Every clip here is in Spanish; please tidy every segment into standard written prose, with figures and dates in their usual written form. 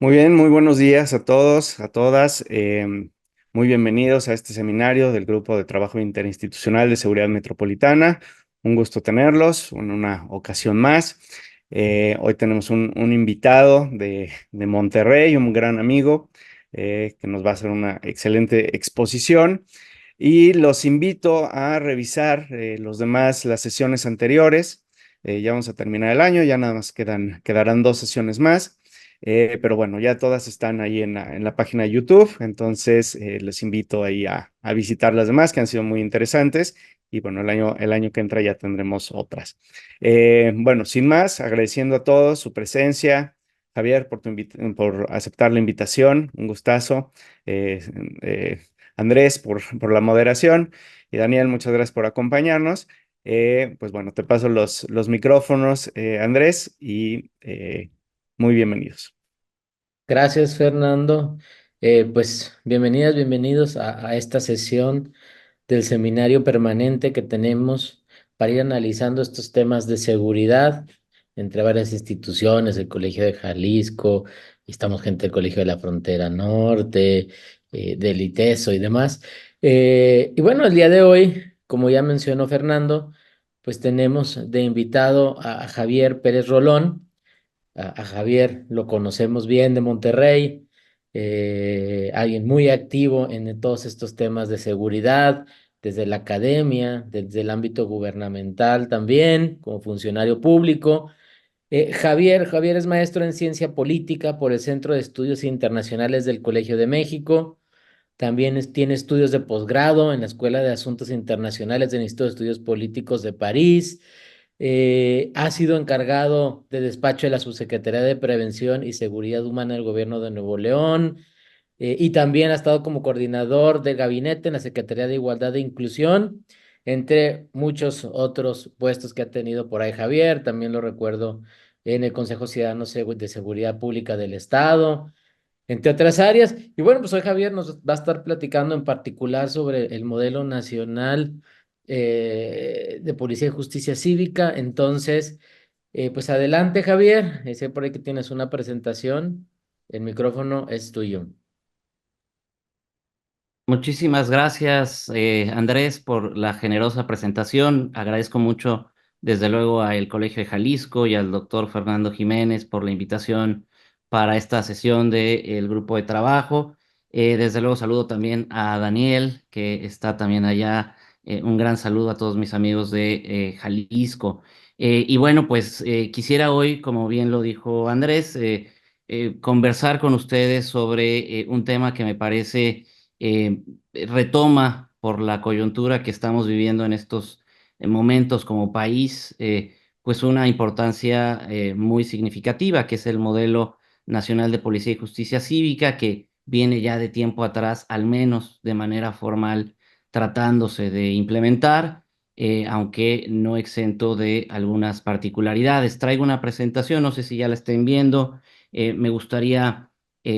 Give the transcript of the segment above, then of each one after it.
Muy bien, muy buenos días a todos, a todas. Muy bienvenidos a este seminario del Grupo de Trabajo Interinstitucional de Seguridad Metropolitana. Un gusto tenerlos en una ocasión más. Hoy tenemos un invitado de Monterrey, un gran amigo, que nos va a hacer una excelente exposición. Y los invito a revisar las sesiones anteriores. Ya vamos a terminar el año, ya nada más quedarán dos sesiones más. Pero bueno, ya todas están ahí en la página de YouTube, entonces les invito ahí a visitar las demás que han sido muy interesantes y bueno, el año que entra ya tendremos otras. Bueno, sin más, agradeciendo a todos su presencia. Javier, por aceptar la invitación, un gustazo. Eh, eh, Andrés, por la moderación y Daniel, muchas gracias por acompañarnos. Pues bueno, te paso los micrófonos, Andrés, y muy bienvenidos. Gracias, Fernando. Pues bienvenidas, bienvenidos a esta sesión del seminario permanente que tenemos para ir analizando estos temas de seguridad entre varias instituciones, el Colegio de Jalisco, y estamos gente del Colegio de la Frontera Norte, del ITESO y demás. Y bueno, el día de hoy, como ya mencionó Fernando, pues tenemos de invitado a Javier Pérez Rolón. A Javier lo conocemos bien de Monterrey, alguien muy activo en todos estos temas de seguridad, desde la academia, desde el ámbito gubernamental también, como funcionario público. Javier es maestro en ciencia política por el Centro de Estudios Internacionales del Colegio de México. También tiene estudios de posgrado en la Escuela de Asuntos Internacionales del Instituto de Estudios Políticos de París. Ha sido encargado de despacho de la Subsecretaría de Prevención y Seguridad Humana del Gobierno de Nuevo León. Y también ha estado como coordinador de gabinete en la Secretaría de Igualdad e Inclusión, entre muchos otros puestos que ha tenido por ahí Javier. También lo recuerdo en el Consejo Ciudadano de Seguridad Pública del Estado, entre otras áreas. Y bueno, pues hoy Javier nos va a estar platicando en particular sobre el modelo nacional de Policía y Justicia Cívica. Entonces, pues adelante, Javier. Sé por ahí que tienes una presentación. El micrófono es tuyo. Muchísimas gracias, Andrés, por la generosa presentación. Agradezco mucho, desde luego, al Colegio de Jalisco y al doctor Fernando Jiménez por la invitación para esta sesión del grupo de trabajo. Desde luego, saludo también a Daniel, que está también allá. Un gran saludo a todos mis amigos de Jalisco. Y bueno, pues quisiera hoy, como bien lo dijo Andrés, conversar con ustedes sobre un tema que me parece eh, retoma por la coyuntura que estamos viviendo en estos momentos como país, pues una importancia muy significativa, que es el modelo nacional de policía y justicia cívica, que viene ya de tiempo atrás, al menos de manera formal, tratándose de implementar. Aunque no exento de algunas particularidades. Traigo una presentación, no sé si ya la estén viendo. Me gustaría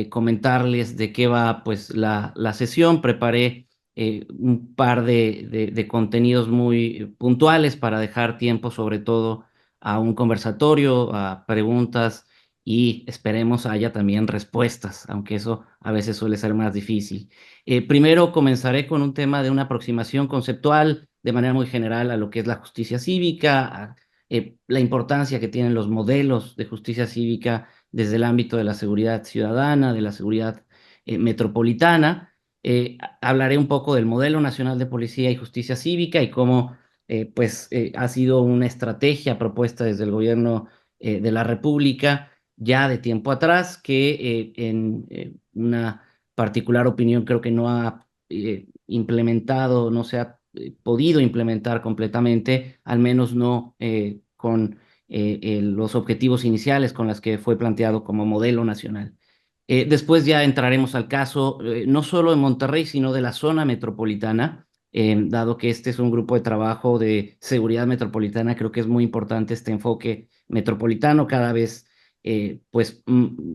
comentarles de qué va pues la sesión. Preparé un par de contenidos muy puntuales para dejar tiempo sobre todo a un conversatorio, a preguntas y esperemos haya también respuestas, aunque eso a veces suele ser más difícil. Primero comenzaré con un tema de una aproximación conceptual de manera muy general a lo que es la justicia cívica, la importancia que tienen los modelos de justicia cívica desde el ámbito de la seguridad ciudadana, de la seguridad metropolitana. Hablaré un poco del modelo nacional de policía y justicia cívica y cómo ha sido una estrategia propuesta desde el gobierno de la República ya de tiempo atrás, que en una particular opinión creo que no ha implementado, no se ha podido implementar completamente, al menos no con los objetivos iniciales con los que fue planteado como modelo nacional. Después ya entraremos al caso, no solo de Monterrey, sino de la zona metropolitana, dado que este es un grupo de trabajo de seguridad metropolitana. Creo que es muy importante este enfoque metropolitano, cada vez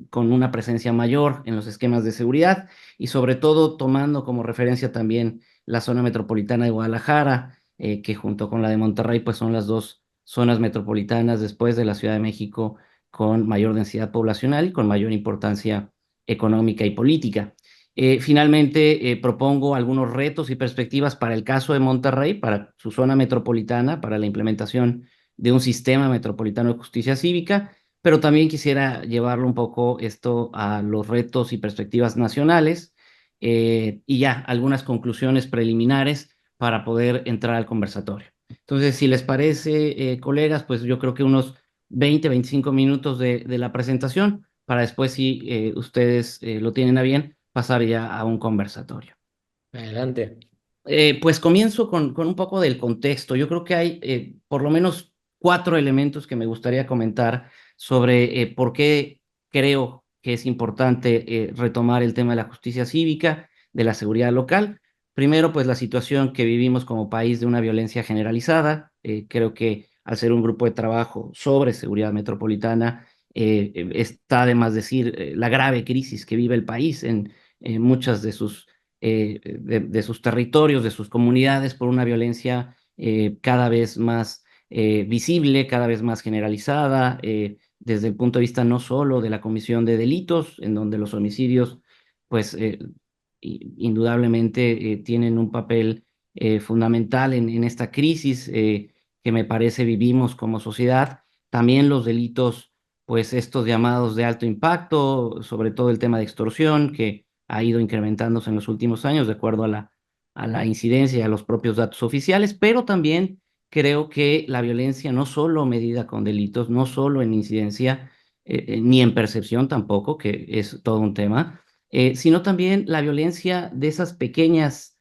con una presencia mayor en los esquemas de seguridad y sobre todo tomando como referencia también la zona metropolitana de Guadalajara, que junto con la de Monterrey pues son las dos zonas metropolitanas después de la Ciudad de México con mayor densidad poblacional y con mayor importancia económica y política. Finalmente, propongo algunos retos y perspectivas para el caso de Monterrey, para su zona metropolitana, para la implementación de un sistema metropolitano de justicia cívica, pero también quisiera llevarlo un poco esto a los retos y perspectivas nacionales, y ya algunas conclusiones preliminares para poder entrar al conversatorio. Entonces, si les parece, colegas, pues yo creo que unos 25 minutos de la presentación para después, si ustedes lo tienen a bien, pasar ya a un conversatorio. Adelante. Pues comienzo con un poco del contexto. Yo creo que hay por lo menos 4 elementos que me gustaría comentar sobre por qué creo que es importante retomar el tema de la justicia cívica, de la seguridad local. Primero, pues la situación que vivimos como país de una violencia generalizada. Creo que al ser un grupo de trabajo sobre seguridad metropolitana, está de más decir la grave crisis que vive el país en muchas de sus territorios, de sus comunidades, por una violencia cada vez más visible, cada vez más generalizada, desde el punto de vista no solo de la comisión de delitos, en donde los homicidios, pues indudablemente tienen un papel fundamental en esta crisis que me parece vivimos como sociedad. También los delitos, pues estos llamados de alto impacto, sobre todo el tema de extorsión, que ha ido incrementándose en los últimos años de acuerdo a la incidencia y a los propios datos oficiales, pero también creo que la violencia no solo medida con delitos, no solo en incidencia, ni en percepción tampoco, que es todo un tema, sino también la violencia de esas pequeños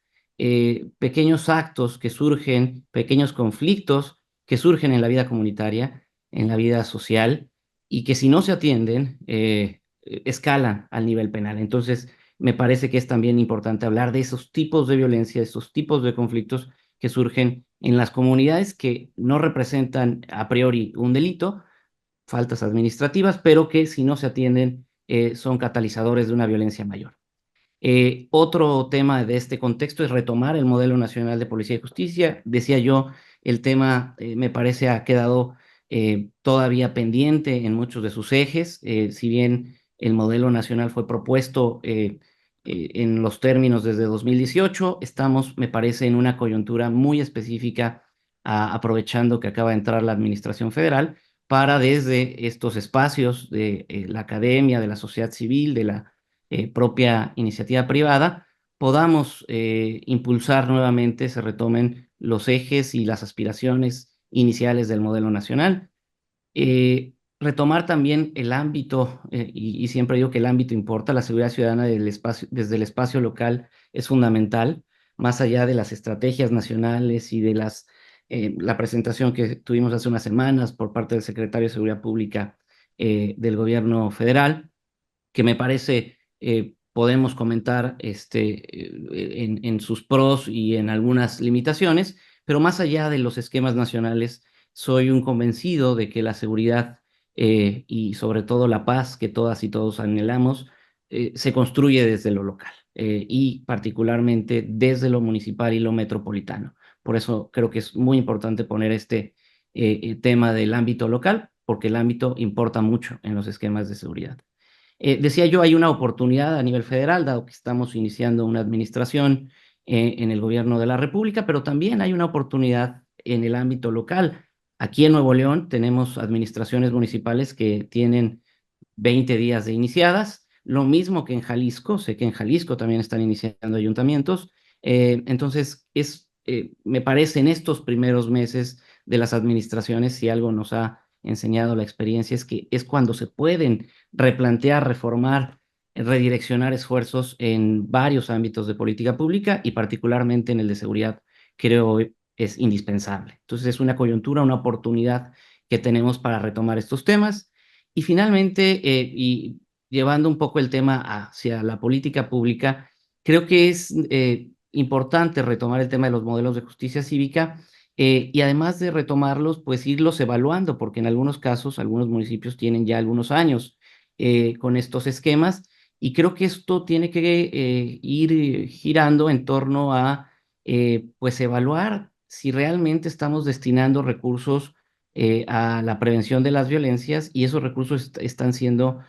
actos que surgen, pequeños conflictos que surgen en la vida comunitaria, en la vida social, y que si no se atienden, escalan al nivel penal. Entonces, me parece que es también importante hablar de esos tipos de violencia, de esos tipos de conflictos que surgen en las comunidades que no representan a priori un delito, faltas administrativas, pero que si no se atienden son catalizadores de una violencia mayor. Otro tema de este contexto es retomar el modelo nacional de policía y justicia. Decía yo, el tema me parece ha quedado todavía pendiente en muchos de sus ejes. Si bien el modelo nacional fue propuesto en los términos desde 2018, estamos, me parece, en una coyuntura muy específica, aprovechando que acaba de entrar la administración federal, para desde estos espacios de la academia, de la sociedad civil, de la propia iniciativa privada, podamos impulsar nuevamente, se retomen los ejes y las aspiraciones iniciales del modelo nacional. Retomar también el ámbito, y siempre digo que el ámbito importa, la seguridad ciudadana del espacio, desde el espacio local es fundamental, más allá de las estrategias nacionales y de la presentación que tuvimos hace unas semanas por parte del secretario de Seguridad Pública del gobierno federal, que me parece podemos comentar en sus pros y en algunas limitaciones, pero más allá de los esquemas nacionales, soy un convencido de que la seguridad y sobre todo la paz que todas y todos anhelamos se construye desde lo local y particularmente desde lo municipal y lo metropolitano. Por eso creo que es muy importante poner este tema del ámbito local, porque el ámbito importa mucho en los esquemas de seguridad. Decía yo, hay una oportunidad a nivel federal, dado que estamos iniciando una administración en el gobierno de la República, pero también hay una oportunidad en el ámbito local. Aquí en Nuevo León tenemos administraciones municipales que tienen 20 días de iniciadas, lo mismo que en Jalisco, sé que en Jalisco también están iniciando ayuntamientos. Entonces, me parece en estos primeros meses de las administraciones, si algo nos ha enseñado la experiencia, es que es cuando se pueden replantear, reformar, redireccionar esfuerzos en varios ámbitos de política pública y particularmente en el de seguridad, creo es indispensable. Entonces es una coyuntura, una oportunidad que tenemos para retomar estos temas. Y finalmente, y llevando un poco el tema hacia la política pública, creo que es importante retomar el tema de los modelos de justicia cívica, y además de retomarlos, pues irlos evaluando, porque en algunos casos, algunos municipios tienen ya algunos años con estos esquemas, y creo que esto tiene que ir girando en torno a, pues, evaluar si realmente estamos destinando recursos a la prevención de las violencias y esos recursos están siendo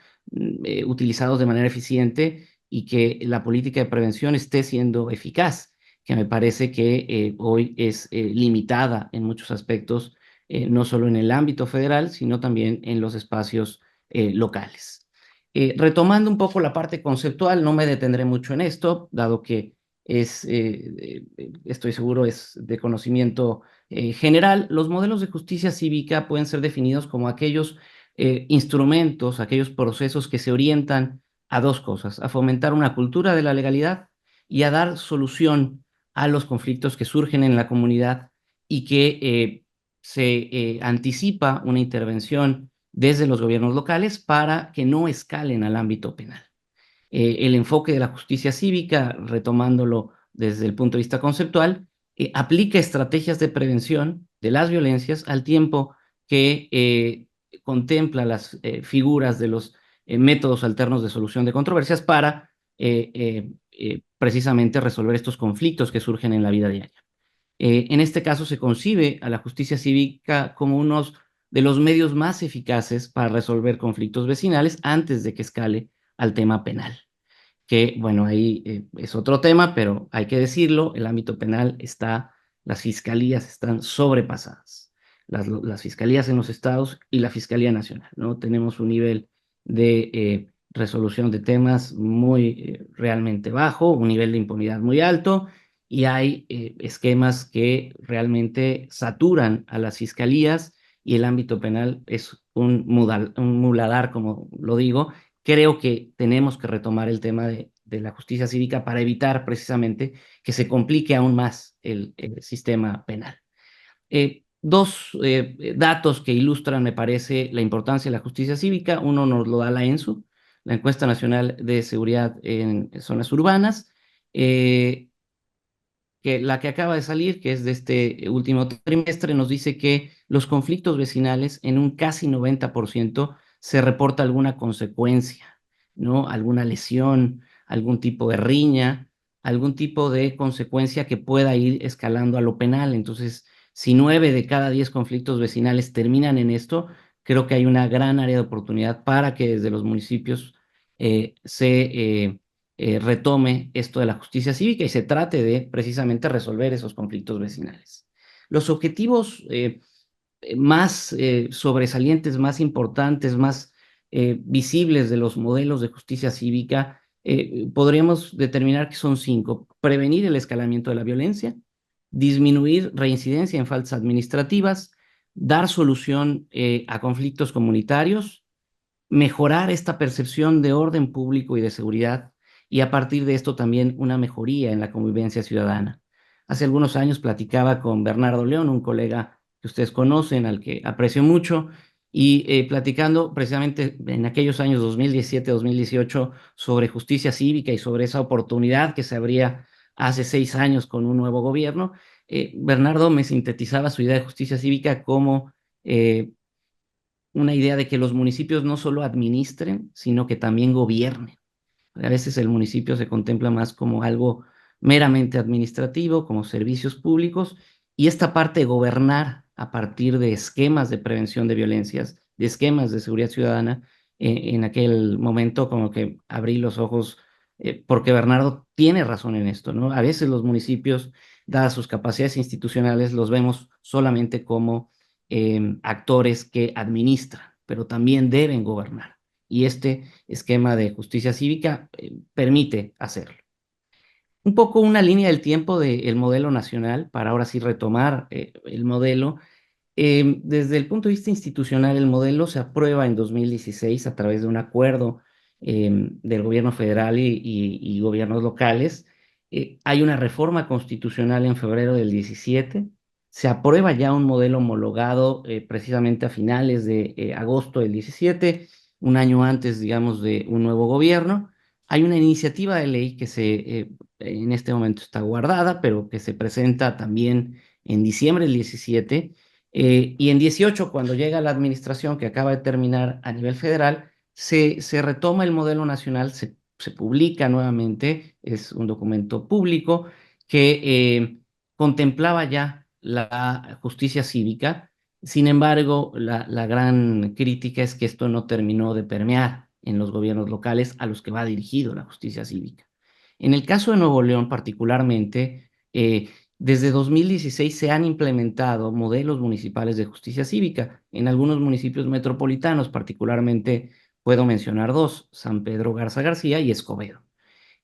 utilizados de manera eficiente y que la política de prevención esté siendo eficaz, que me parece que hoy es limitada en muchos aspectos, no solo en el ámbito federal, sino también en los espacios locales. Retomando un poco la parte conceptual, no me detendré mucho en esto, dado que estoy seguro es de conocimiento general. Los modelos de justicia cívica pueden ser definidos como aquellos instrumentos, aquellos procesos que se orientan a dos cosas: a fomentar una cultura de la legalidad y a dar solución a los conflictos que surgen en la comunidad y que se anticipa una intervención desde los gobiernos locales para que no escalen al ámbito penal. El enfoque de la justicia cívica, retomándolo desde el punto de vista conceptual, aplica estrategias de prevención de las violencias al tiempo que contempla las figuras de los métodos alternos de solución de controversias para precisamente resolver estos conflictos que surgen en la vida diaria. En este caso se concibe a la justicia cívica como uno de los medios más eficaces para resolver conflictos vecinales antes de que escale al tema penal. Que bueno, ahí es otro tema, pero hay que decirlo, el ámbito penal las fiscalías están sobrepasadas, las fiscalías en los estados y la Fiscalía Nacional, ¿no? Tenemos un nivel de resolución de temas muy realmente bajo, un nivel de impunidad muy alto, y hay esquemas que realmente saturan a las fiscalías, y el ámbito penal es un muladar, como lo digo. Creo que tenemos que retomar el tema de la justicia cívica para evitar precisamente que se complique aún más el sistema penal. Dos datos que ilustran, me parece, la importancia de la justicia cívica. Uno nos lo da la ENSU, la Encuesta Nacional de Seguridad en Zonas Urbanas, que la que acaba de salir, que es de este último trimestre, nos dice que los conflictos vecinales en un casi 90% se reporta alguna consecuencia, ¿no? Alguna lesión, algún tipo de riña, algún tipo de consecuencia que pueda ir escalando a lo penal. Entonces, si 9 de cada 10 conflictos vecinales terminan en esto, creo que hay una gran área de oportunidad para que desde los municipios se retome esto de la justicia cívica y se trate de precisamente resolver esos conflictos vecinales. Los objetivos más sobresalientes, más importantes, más visibles de los modelos de justicia cívica, podríamos determinar que son 5: prevenir el escalamiento de la violencia, disminuir reincidencia en faltas administrativas, dar solución a conflictos comunitarios, mejorar esta percepción de orden público y de seguridad, y a partir de esto también una mejoría en la convivencia ciudadana. Hace algunos años platicaba con Bernardo León, un colega que ustedes conocen, al que aprecio mucho, y platicando precisamente en aquellos años 2017-2018 sobre justicia cívica y sobre esa oportunidad que se abría hace 6 años con un nuevo gobierno, Bernardo me sintetizaba su idea de justicia cívica como una idea de que los municipios no solo administren, sino que también gobiernen. A veces el municipio se contempla más como algo meramente administrativo, como servicios públicos, y esta parte de gobernar a partir de esquemas de prevención de violencias, de esquemas de seguridad ciudadana, en aquel momento como que abrí los ojos, porque Bernardo tiene razón en esto, ¿no? A veces los municipios, dadas sus capacidades institucionales, los vemos solamente como actores que administran, pero también deben gobernar. Y este esquema de justicia cívica permite hacerlo. Un poco una línea del tiempo del modelo nacional, para ahora sí retomar el modelo. Desde el punto de vista institucional, el modelo se aprueba en 2016 a través de un acuerdo del gobierno federal y gobiernos locales. Hay una reforma constitucional en febrero del 17. Se aprueba ya un modelo homologado precisamente a finales de agosto del 17, un año antes, digamos, de un nuevo gobierno. Hay una iniciativa de ley que en este momento está guardada, pero que se presenta también en diciembre del 17, y en 18, cuando llega la administración que acaba de terminar a nivel federal, se retoma el modelo nacional, se publica nuevamente, es un documento público que contemplaba ya la justicia cívica Sin embargo, la gran crítica es que esto no terminó de permear en los gobiernos locales a los que va dirigido la justicia cívica. En el caso de Nuevo León particularmente, desde 2016 se han implementado modelos municipales de justicia cívica en algunos municipios metropolitanos, particularmente puedo mencionar dos: San Pedro Garza García y Escobedo.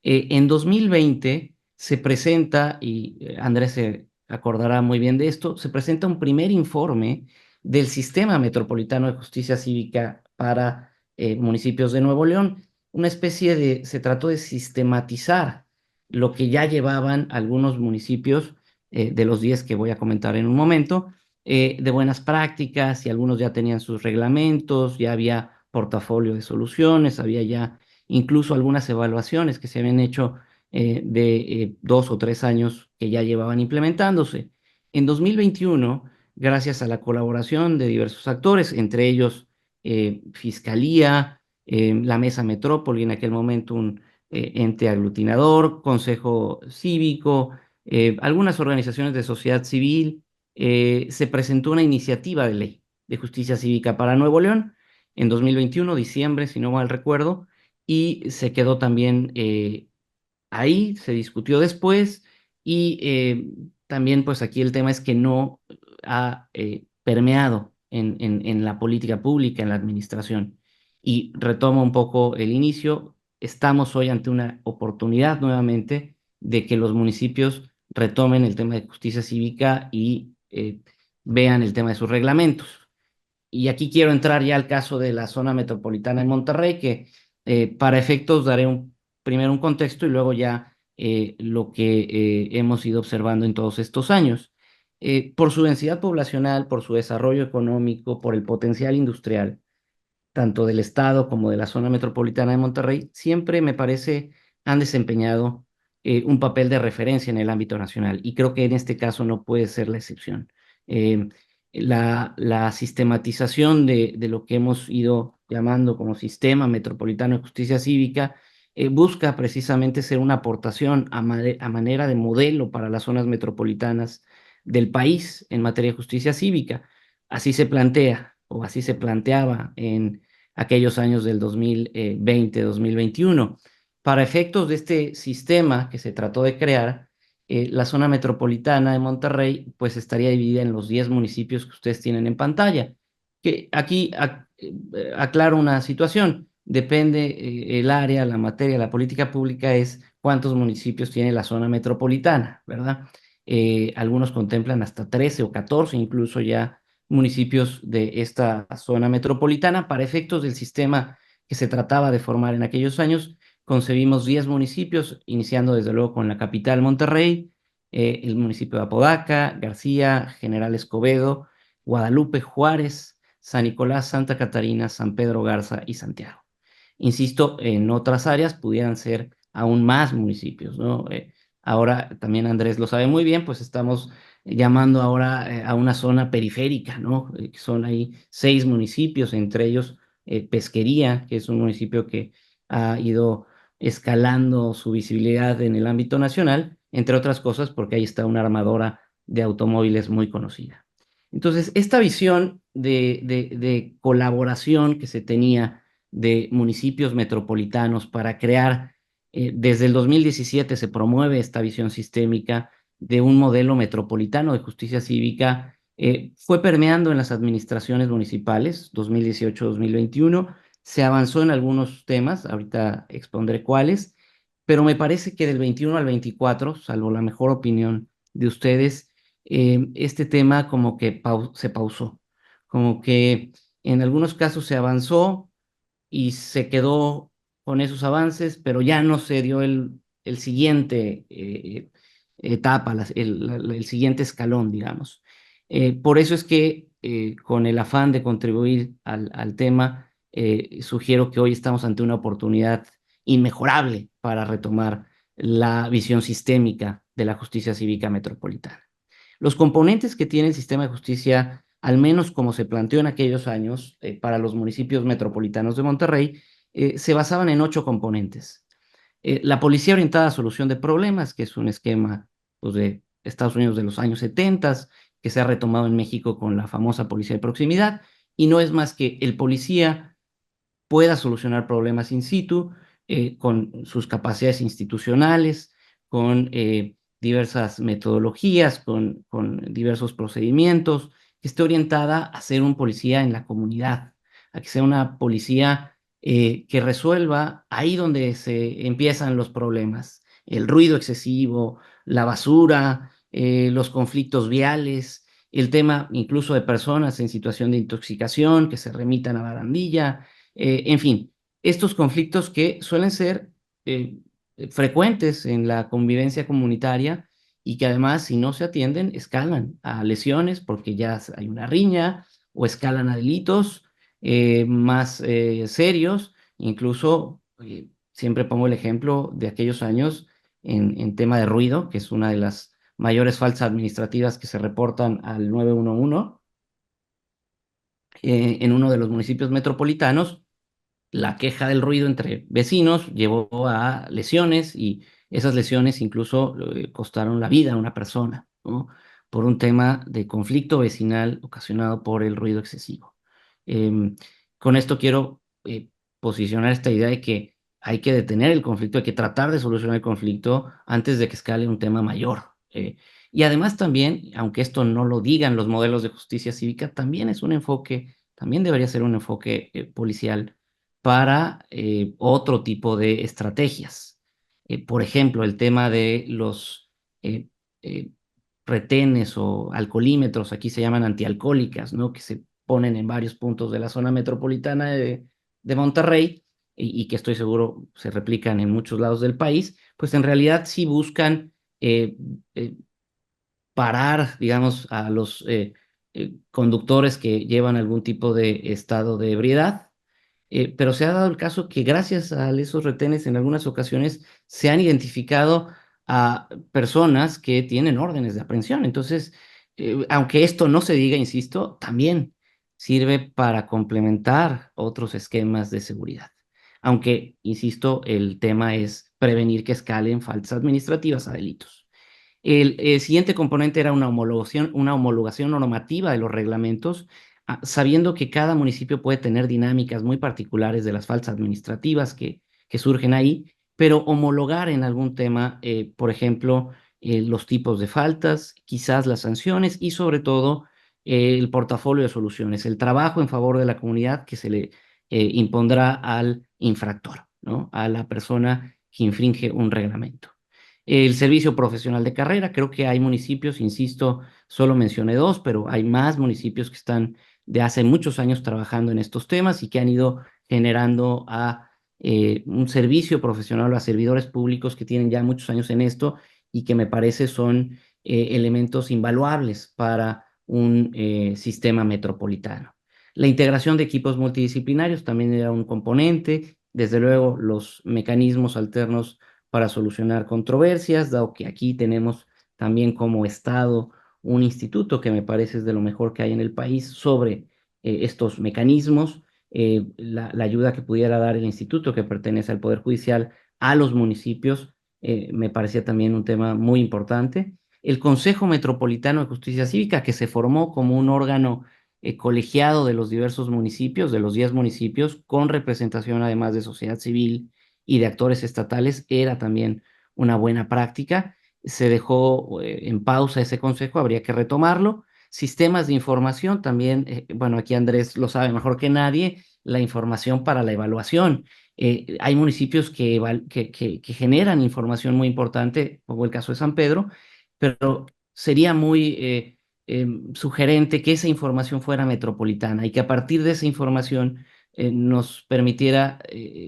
En 2020 se presenta, y Andrés se acordará muy bien de esto, se presenta un primer informe del Sistema Metropolitano de Justicia Cívica para municipios de Nuevo León. Se trató de sistematizar lo que ya llevaban algunos municipios, de los 10 que voy a comentar en un momento, de buenas prácticas, y algunos ya tenían sus reglamentos, ya había portafolio de soluciones, había ya incluso algunas evaluaciones que se habían hecho de 2 o 3 años que ya llevaban implementándose. En 2021, gracias a la colaboración de diversos actores, entre ellos Fiscalía, la Mesa Metrópoli, en aquel momento un ente aglutinador, Consejo Cívico, algunas organizaciones de sociedad civil, se presentó una iniciativa de ley de justicia cívica para Nuevo León en 2021, diciembre, si no mal recuerdo, y se quedó también ahí, se discutió después, y también pues aquí el tema es que no ha permeado en la política pública, en la administración. Y retomo un poco el inicio: estamos hoy ante una oportunidad nuevamente de que los municipios retomen el tema de justicia cívica y vean el tema de sus reglamentos. Y aquí quiero entrar ya al caso de la zona metropolitana de Monterrey, que para efectos daré primero un contexto y luego ya lo que hemos ido observando en todos estos años. Por su densidad poblacional, por su desarrollo económico, por el potencial industrial, tanto del estado como de la zona metropolitana de Monterrey, siempre me parece han desempeñado un papel de referencia en el ámbito nacional, y creo que en este caso no puede ser la excepción. Eh, la sistematización de lo que hemos ido llamando como Sistema Metropolitano de Justicia Cívica busca precisamente ser una aportación a manera de modelo para las zonas metropolitanas del país en materia de justicia cívica. Así se plantea, o así se planteaba en aquellos años del 2020, 2021. Para efectos de este sistema que se trató de crear, la zona metropolitana de Monterrey pues estaría dividida en los 10 municipios que ustedes tienen en pantalla. Que aquí aclaro una situación: depende el área, la materia, la política pública es cuántos municipios tiene la zona metropolitana, ¿verdad? Algunos contemplan hasta 13 o 14 incluso ya municipios de esta zona metropolitana. Para efectos del sistema que se trataba de formar en aquellos años, concebimos 10 municipios, iniciando desde luego con la capital, Monterrey, el municipio de Apodaca, García, General Escobedo, Guadalupe, Juárez, San Nicolás, Santa Catarina, San Pedro Garza y Santiago. Insisto, en otras áreas pudieran ser aún más municipios, ¿no? Ahora también Andrés lo sabe muy bien, pues estamos llamando ahora a una zona periférica, ¿no? Son ahí 6 municipios, entre ellos Pesquería, que es un municipio que ha ido escalando su visibilidad en el ámbito nacional, entre otras cosas porque ahí está una armadora de automóviles muy conocida. Entonces, esta visión de colaboración que se tenía de municipios metropolitanos para crear, desde el 2017 se promueve esta visión sistémica de un modelo metropolitano de justicia cívica, fue permeando en las administraciones municipales, 2018-2021, se avanzó en algunos temas, ahorita expondré cuáles, pero me parece que del 21 al 24, salvo la mejor opinión de ustedes, este tema como que se pausó, como que en algunos casos se avanzó y se quedó con esos avances, pero ya no se dio el siguiente etapa, el siguiente escalón, digamos. Por eso es que con el afán de contribuir al tema, sugiero que hoy estamos ante una oportunidad inmejorable para retomar la visión sistémica de la justicia cívica metropolitana. Los componentes que tiene el sistema de justicia, al menos como se planteó en aquellos años, para los municipios metropolitanos de Monterrey, se basaban en 8 componentes. La policía orientada a solución de problemas, que es un esquema pues, de Estados Unidos de los años 70, que se ha retomado en México con la famosa policía de proximidad, y no es más que el policía pueda solucionar problemas in situ, con sus capacidades institucionales, con diversas metodologías, con diversos procedimientos, que esté orientada a ser un policía en la comunidad, a que sea una policía que resuelva ahí donde se empiezan los problemas, el ruido excesivo, la basura, los conflictos viales, el tema incluso de personas en situación de intoxicación que se remitan a barandilla, en fin, estos conflictos que suelen ser eh, frecuentes en la convivencia comunitaria y que además, si no se atienden, escalan a lesiones porque ya hay una riña o escalan a delitos más serios. Incluso, siempre pongo el ejemplo de aquellos años en tema de ruido, que es una de las mayores faltas administrativas que se reportan al 911 en uno de los municipios metropolitanos. La queja del ruido entre vecinos llevó a lesiones y esas lesiones incluso costaron la vida a una persona, ¿no? Por un tema de conflicto vecinal ocasionado por el ruido excesivo. Em, con esto quiero posicionar esta idea de que hay que detener el conflicto, hay que tratar de solucionar el conflicto antes de que escale un tema mayor. Y además también, aunque esto no lo digan los modelos de justicia cívica, también es un enfoque, también debería ser un enfoque policial para otro tipo de estrategias. Por ejemplo, el tema de los eh, eh, retenes o alcoholímetros, aquí se llaman antialcohólicas, ¿no? Que se ponen en varios puntos de la zona metropolitana de Monterrey y que estoy seguro se replican en muchos lados del país, pues en realidad sí buscan eh, eh, parar, digamos, a los conductores que llevan algún tipo de estado de ebriedad, pero se ha dado el caso que gracias a esos retenes en algunas ocasiones se han identificado a personas que tienen órdenes de aprehensión. Entonces, aunque esto no se diga, insisto, también sirve para complementar otros esquemas de seguridad. Aunque, insisto, el tema es prevenir que escalen faltas administrativas a delitos. El siguiente componente era una homologación normativa de los reglamentos, sabiendo que cada municipio puede tener dinámicas muy particulares de las faltas administrativas que surgen ahí, pero homologar en algún tema, por ejemplo, los tipos de faltas, quizás las sanciones y sobre todo el portafolio de soluciones, el trabajo en favor de la comunidad que se le impondrá al infractor, ¿no? A la persona que infringe un reglamento. El servicio profesional de carrera, creo que hay municipios, insisto, solo mencioné dos, pero hay más municipios que están de hace muchos años trabajando en estos temas y que han ido generando a un servicio profesional a servidores públicos que tienen ya muchos años en esto y que me parece son elementos invaluables para un sistema metropolitano. La integración de equipos multidisciplinarios también era un componente, desde luego los mecanismos alternos para solucionar controversias, dado que aquí tenemos también como Estado un instituto que me parece es de lo mejor que hay en el país sobre estos mecanismos, la ayuda que pudiera dar el instituto que pertenece al Poder Judicial a los municipios, me parecía también un tema muy importante. El Consejo Metropolitano de Justicia Cívica, que se formó como un órgano colegiado de los diversos municipios, de los 10 municipios, con representación además de sociedad civil y de actores estatales, era también una buena práctica. Se dejó en pausa ese consejo, habría que retomarlo. Sistemas de información también, bueno, aquí Andrés lo sabe mejor que nadie, la información para la evaluación. Hay municipios que generan información muy importante, como el caso de San Pedro, pero sería muy sugerente que esa información fuera metropolitana y que a partir de esa información nos permitiera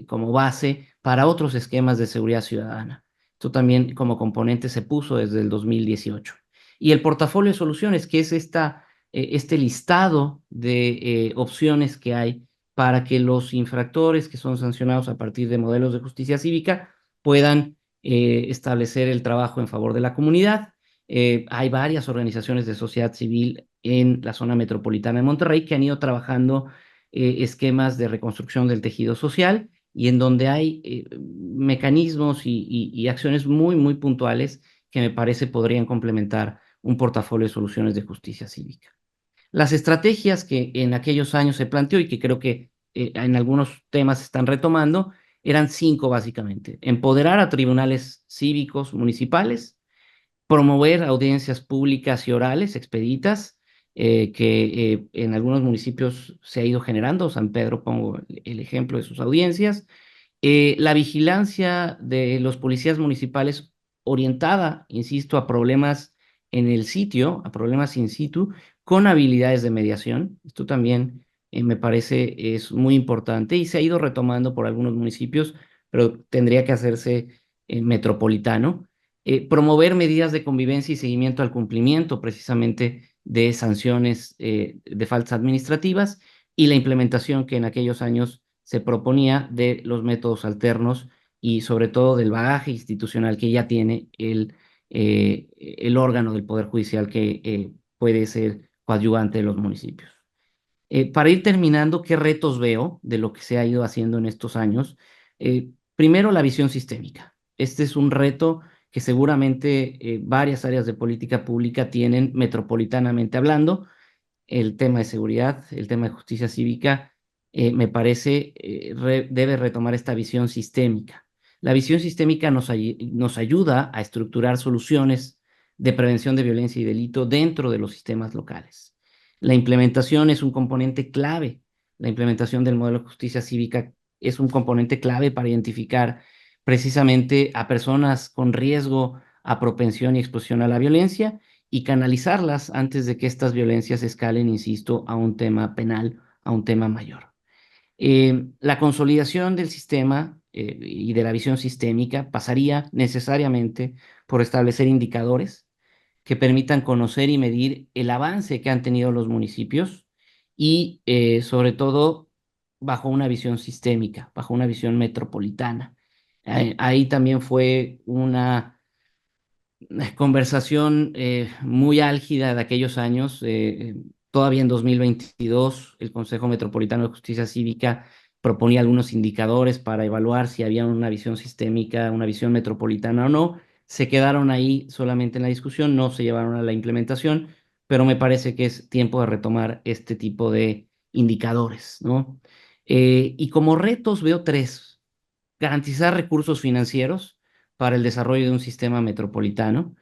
como base para otros esquemas de seguridad ciudadana. Esto también como componente se puso desde el 2018. Y el portafolio de soluciones, que es este listado de opciones que hay para que los infractores que son sancionados a partir de modelos de justicia cívica puedan establecer el trabajo en favor de la comunidad. Hay varias organizaciones de sociedad civil en la zona metropolitana de Monterrey que han ido trabajando esquemas de reconstrucción del tejido social y en donde hay mecanismos y acciones muy, muy puntuales que me parece podrían complementar un portafolio de soluciones de justicia cívica. Las estrategias que en aquellos años se planteó y que creo que en algunos temas se están retomando, eran 5 básicamente. Empoderar a tribunales cívicos municipales, promover audiencias públicas y orales expeditas, que en algunos municipios se ha ido generando. San Pedro, pongo el ejemplo de sus audiencias. La vigilancia de los policías municipales orientada, insisto, a problemas en el sitio, a problemas in situ, con habilidades de mediación. Esto también me parece es muy importante y se ha ido retomando por algunos municipios, pero tendría que hacerse metropolitano. Promover medidas de convivencia y seguimiento al cumplimiento precisamente de sanciones de faltas administrativas, y la implementación que en aquellos años se proponía de los métodos alternos y sobre todo del bagaje institucional que ya tiene el órgano del Poder Judicial que puede ser coadyuvante de los municipios. Para ir terminando, ¿qué retos veo de lo que se ha ido haciendo en estos años? Primero, la visión sistémica. Este es un reto que seguramente varias áreas de política pública tienen metropolitanamente hablando. El tema de seguridad, el tema de justicia cívica, me parece debe retomar esta visión sistémica. La visión sistémica nos ayuda a estructurar soluciones de prevención de violencia y delito dentro de los sistemas locales. La implementación es un componente clave. La implementación del modelo de justicia cívica es un componente clave para identificar precisamente a personas con riesgo a propensión y exposición a la violencia y canalizarlas antes de que estas violencias escalen, insisto, a un tema penal, a un tema mayor. La consolidación del sistema y de la visión sistémica pasaría necesariamente por establecer indicadores que permitan conocer y medir el avance que han tenido los municipios y, sobre todo, bajo una visión sistémica, bajo una visión metropolitana. Ahí también fue una conversación muy álgida de aquellos años. Todavía en 2022, el Consejo Metropolitano de Justicia Cívica proponía algunos indicadores para evaluar si había una visión sistémica, una visión metropolitana o no. Se quedaron ahí solamente en la discusión, no se llevaron a la implementación, pero me parece que es tiempo de retomar este tipo de indicadores, ¿no? Y como retos veo 3: garantizar recursos financieros para el desarrollo de un sistema metropolitano,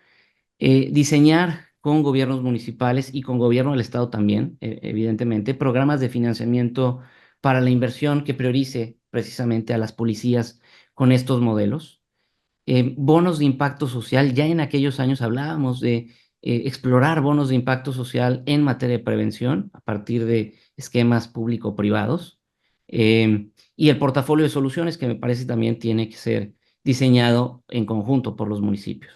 diseñar con gobiernos municipales y con gobierno del estado también, evidentemente, programas de financiamiento para la inversión que priorice precisamente a las policías con estos modelos. Bonos de impacto social. Ya en aquellos años hablábamos de explorar bonos de impacto social en materia de prevención a partir de esquemas público-privados. Y el portafolio de soluciones, que me parece también tiene que ser diseñado en conjunto por los municipios.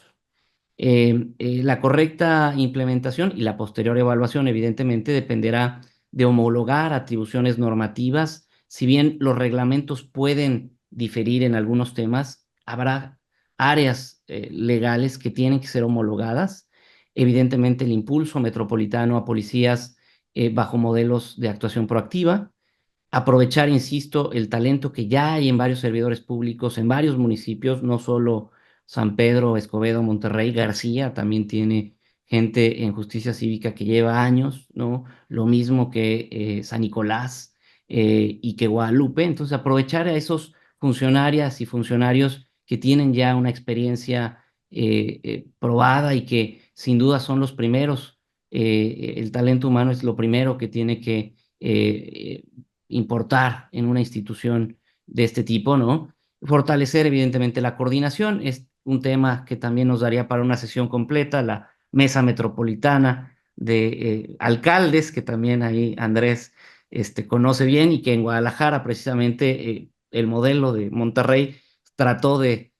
La correcta implementación y la posterior evaluación, evidentemente, dependerá de homologar atribuciones normativas. Si bien los reglamentos pueden diferir en algunos temas, habrá áreas legales que tienen que ser homologadas. Evidentemente, el impulso metropolitano a policías bajo modelos de actuación proactiva. Aprovechar, insisto, el talento que ya hay en varios servidores públicos, en varios municipios, no solo San Pedro, Escobedo, Monterrey, García también tiene gente en justicia cívica que lleva años, ¿no? Lo mismo que San Nicolás y que Guadalupe. Entonces, aprovechar a esos funcionarias y funcionarios que tienen ya una experiencia probada y que sin duda son los primeros. El talento humano es lo primero que tiene que importar en una institución de este tipo, ¿no? Fortalecer, evidentemente, la coordinación es un tema que también nos daría para una sesión completa, la mesa metropolitana de alcaldes, que también ahí Andrés conoce bien, y que en Guadalajara, precisamente, el modelo de Monterrey trató de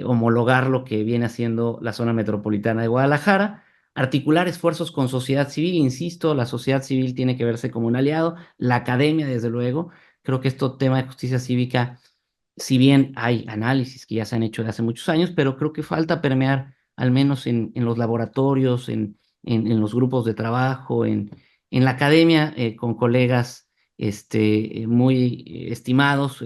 homologar lo que viene haciendo la zona metropolitana de Guadalajara. Articular esfuerzos con sociedad civil, insisto, la sociedad civil tiene que verse como un aliado, la academia, desde luego. Creo que este tema de justicia cívica, si bien hay análisis que ya se han hecho de hace muchos años, pero creo que falta permear, al menos en los laboratorios, en los grupos de trabajo, en la academia, con colegas muy estimados.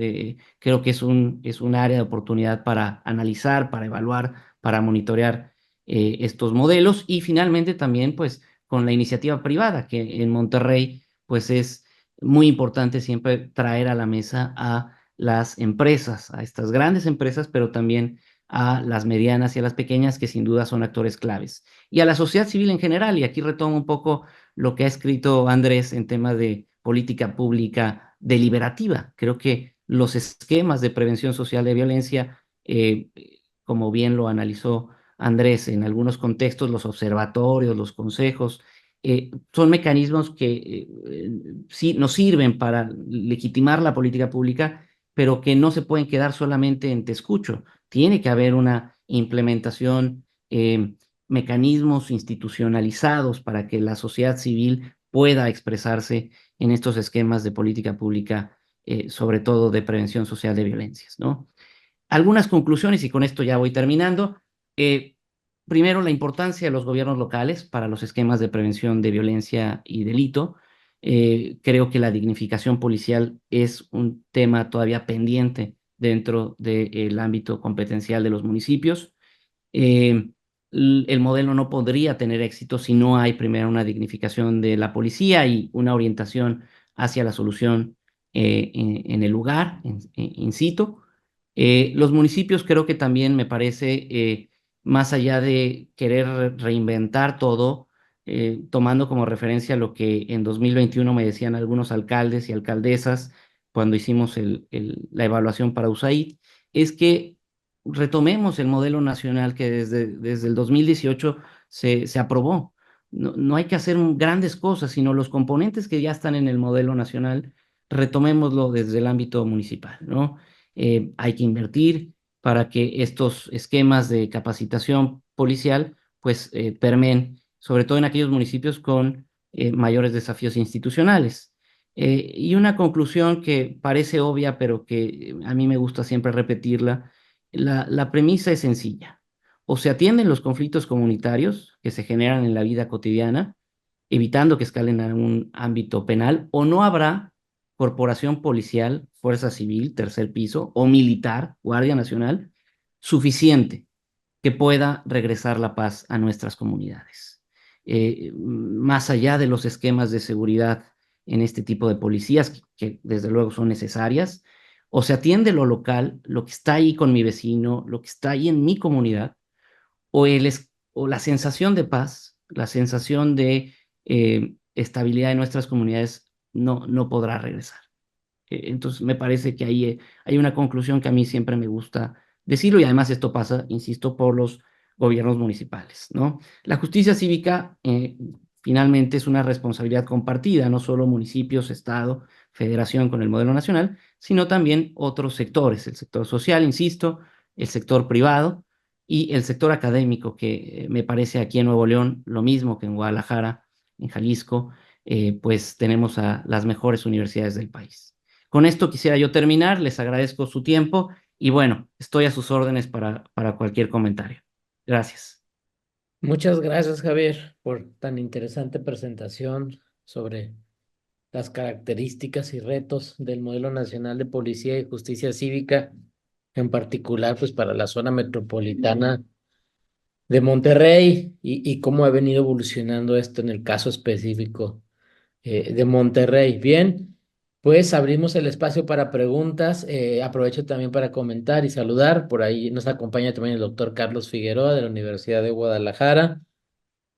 Creo que es un área de oportunidad para analizar, para evaluar, para monitorear estos modelos, y finalmente también pues con la iniciativa privada, que en Monterrey pues es muy importante siempre traer a la mesa a las empresas, a estas grandes empresas, pero también a las medianas y a las pequeñas, que sin duda son actores claves, y a la sociedad civil en general. Y aquí retomo un poco lo que ha escrito Andrés en tema de política pública deliberativa. Creo que los esquemas de prevención social de violencia, como bien lo analizó Andrés, en algunos contextos, los observatorios, los consejos, son mecanismos que sí nos sirven para legitimar la política pública, pero que no se pueden quedar solamente en te escucho. Tiene que haber una implementación, mecanismos institucionalizados para que la sociedad civil pueda expresarse en estos esquemas de política pública, sobre todo de prevención social de violencias, ¿no? Algunas conclusiones, y con esto ya voy terminando. Eh, Primero, la importancia de los gobiernos locales para los esquemas de prevención de violencia y delito. Creo que la dignificación policial es un tema todavía pendiente dentro del ámbito competencial de los municipios. Eh, el modelo no podría tener éxito si no hay primero una dignificación de la policía y una orientación hacia la solución en el lugar, in situ. Los municipios, creo que también me parece, más allá de querer reinventar todo, tomando como referencia lo que en 2021 me decían algunos alcaldes y alcaldesas cuando hicimos la evaluación para USAID, es que retomemos el modelo nacional que desde el 2018 se aprobó. No, no hay que hacer grandes cosas, sino los componentes que ya están en el modelo nacional, retomémoslo desde el ámbito municipal, ¿no? Hay que invertir para que estos esquemas de capacitación policial pues permeen, sobre todo en aquellos municipios con mayores desafíos institucionales. Y una conclusión que parece obvia, pero que a mí me gusta siempre repetirla: la premisa es sencilla. O se atienden los conflictos comunitarios que se generan en la vida cotidiana, evitando que escalen a un ámbito penal, o no habrá corporación policial, fuerza civil, tercer piso, o militar, Guardia Nacional, suficiente que pueda regresar la paz a nuestras comunidades. Más allá de los esquemas de seguridad en este tipo de policías, que desde luego son necesarias, o se atiende lo local, lo que está ahí con mi vecino, lo que está ahí en mi comunidad, o la sensación de paz, la sensación de estabilidad en nuestras comunidades no podrá regresar. Entonces, me parece que ahí hay una conclusión que a mí siempre me gusta decirlo, y además esto pasa, insisto, por los gobiernos municipales, ¿no? La justicia cívica, finalmente, es una responsabilidad compartida, no solo municipios, Estado, Federación con el modelo nacional, sino también otros sectores: el sector social, insisto, el sector privado y el sector académico, que me parece aquí en Nuevo León, lo mismo que en Guadalajara, en Jalisco, pues tenemos a las mejores universidades del país. Con esto quisiera yo terminar, les agradezco su tiempo y bueno, estoy a sus órdenes para cualquier comentario. Gracias. Muchas gracias, Javier, por tan interesante presentación sobre las características y retos del modelo nacional de policía y justicia cívica, en particular, pues para la zona metropolitana de Monterrey, y cómo ha venido evolucionando esto en el caso específico de Monterrey. Bien, pues abrimos el espacio para preguntas. Aprovecho también para comentar y saludar. Por ahí nos acompaña también el doctor Carlos Figueroa de la Universidad de Guadalajara.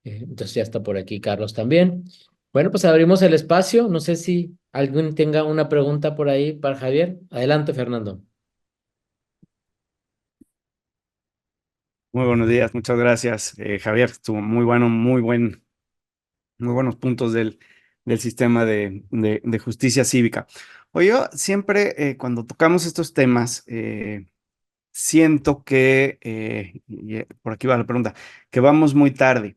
Entonces ya está por aquí Carlos también. Bueno, pues abrimos el espacio. No sé si alguien tenga una pregunta por ahí para Javier. Adelante, Fernando. Muy buenos días, muchas gracias, Javier. Estuvo muy bueno, muy buenos puntos del sistema de justicia cívica. Oye, yo siempre cuando tocamos estos temas, siento que, por aquí va la pregunta, que vamos muy tarde.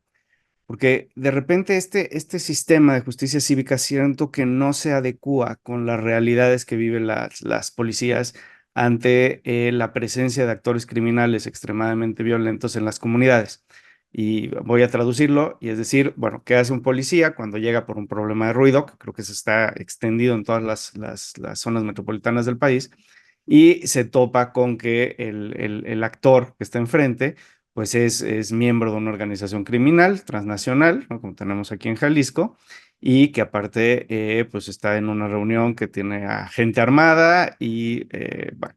Porque de repente este sistema de justicia cívica siento que no se adecúa con las realidades que viven las policías ante la presencia de actores criminales extremadamente violentos en las comunidades. Y voy a traducirlo, y es decir, bueno, ¿qué hace un policía cuando llega por un problema de ruido? Que creo que se está extendido en todas las zonas metropolitanas del país, y se topa con que el actor que está enfrente pues es miembro de una organización criminal transnacional, ¿no? Como tenemos aquí en Jalisco, y que aparte pues está en una reunión que tiene a gente armada y bueno.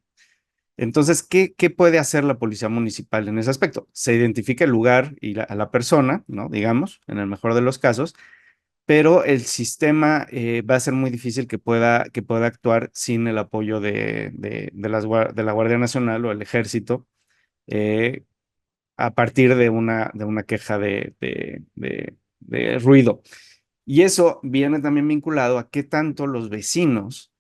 Entonces, ¿qué puede hacer la policía municipal en ese aspecto? Se identifica el lugar y a la persona, ¿no? Digamos, en el mejor de los casos, pero el sistema va a ser muy difícil que pueda actuar sin el apoyo de la Guardia Nacional o el Ejército, eh, a partir de una queja de ruido. Y eso viene también vinculado a qué tanto los vecinos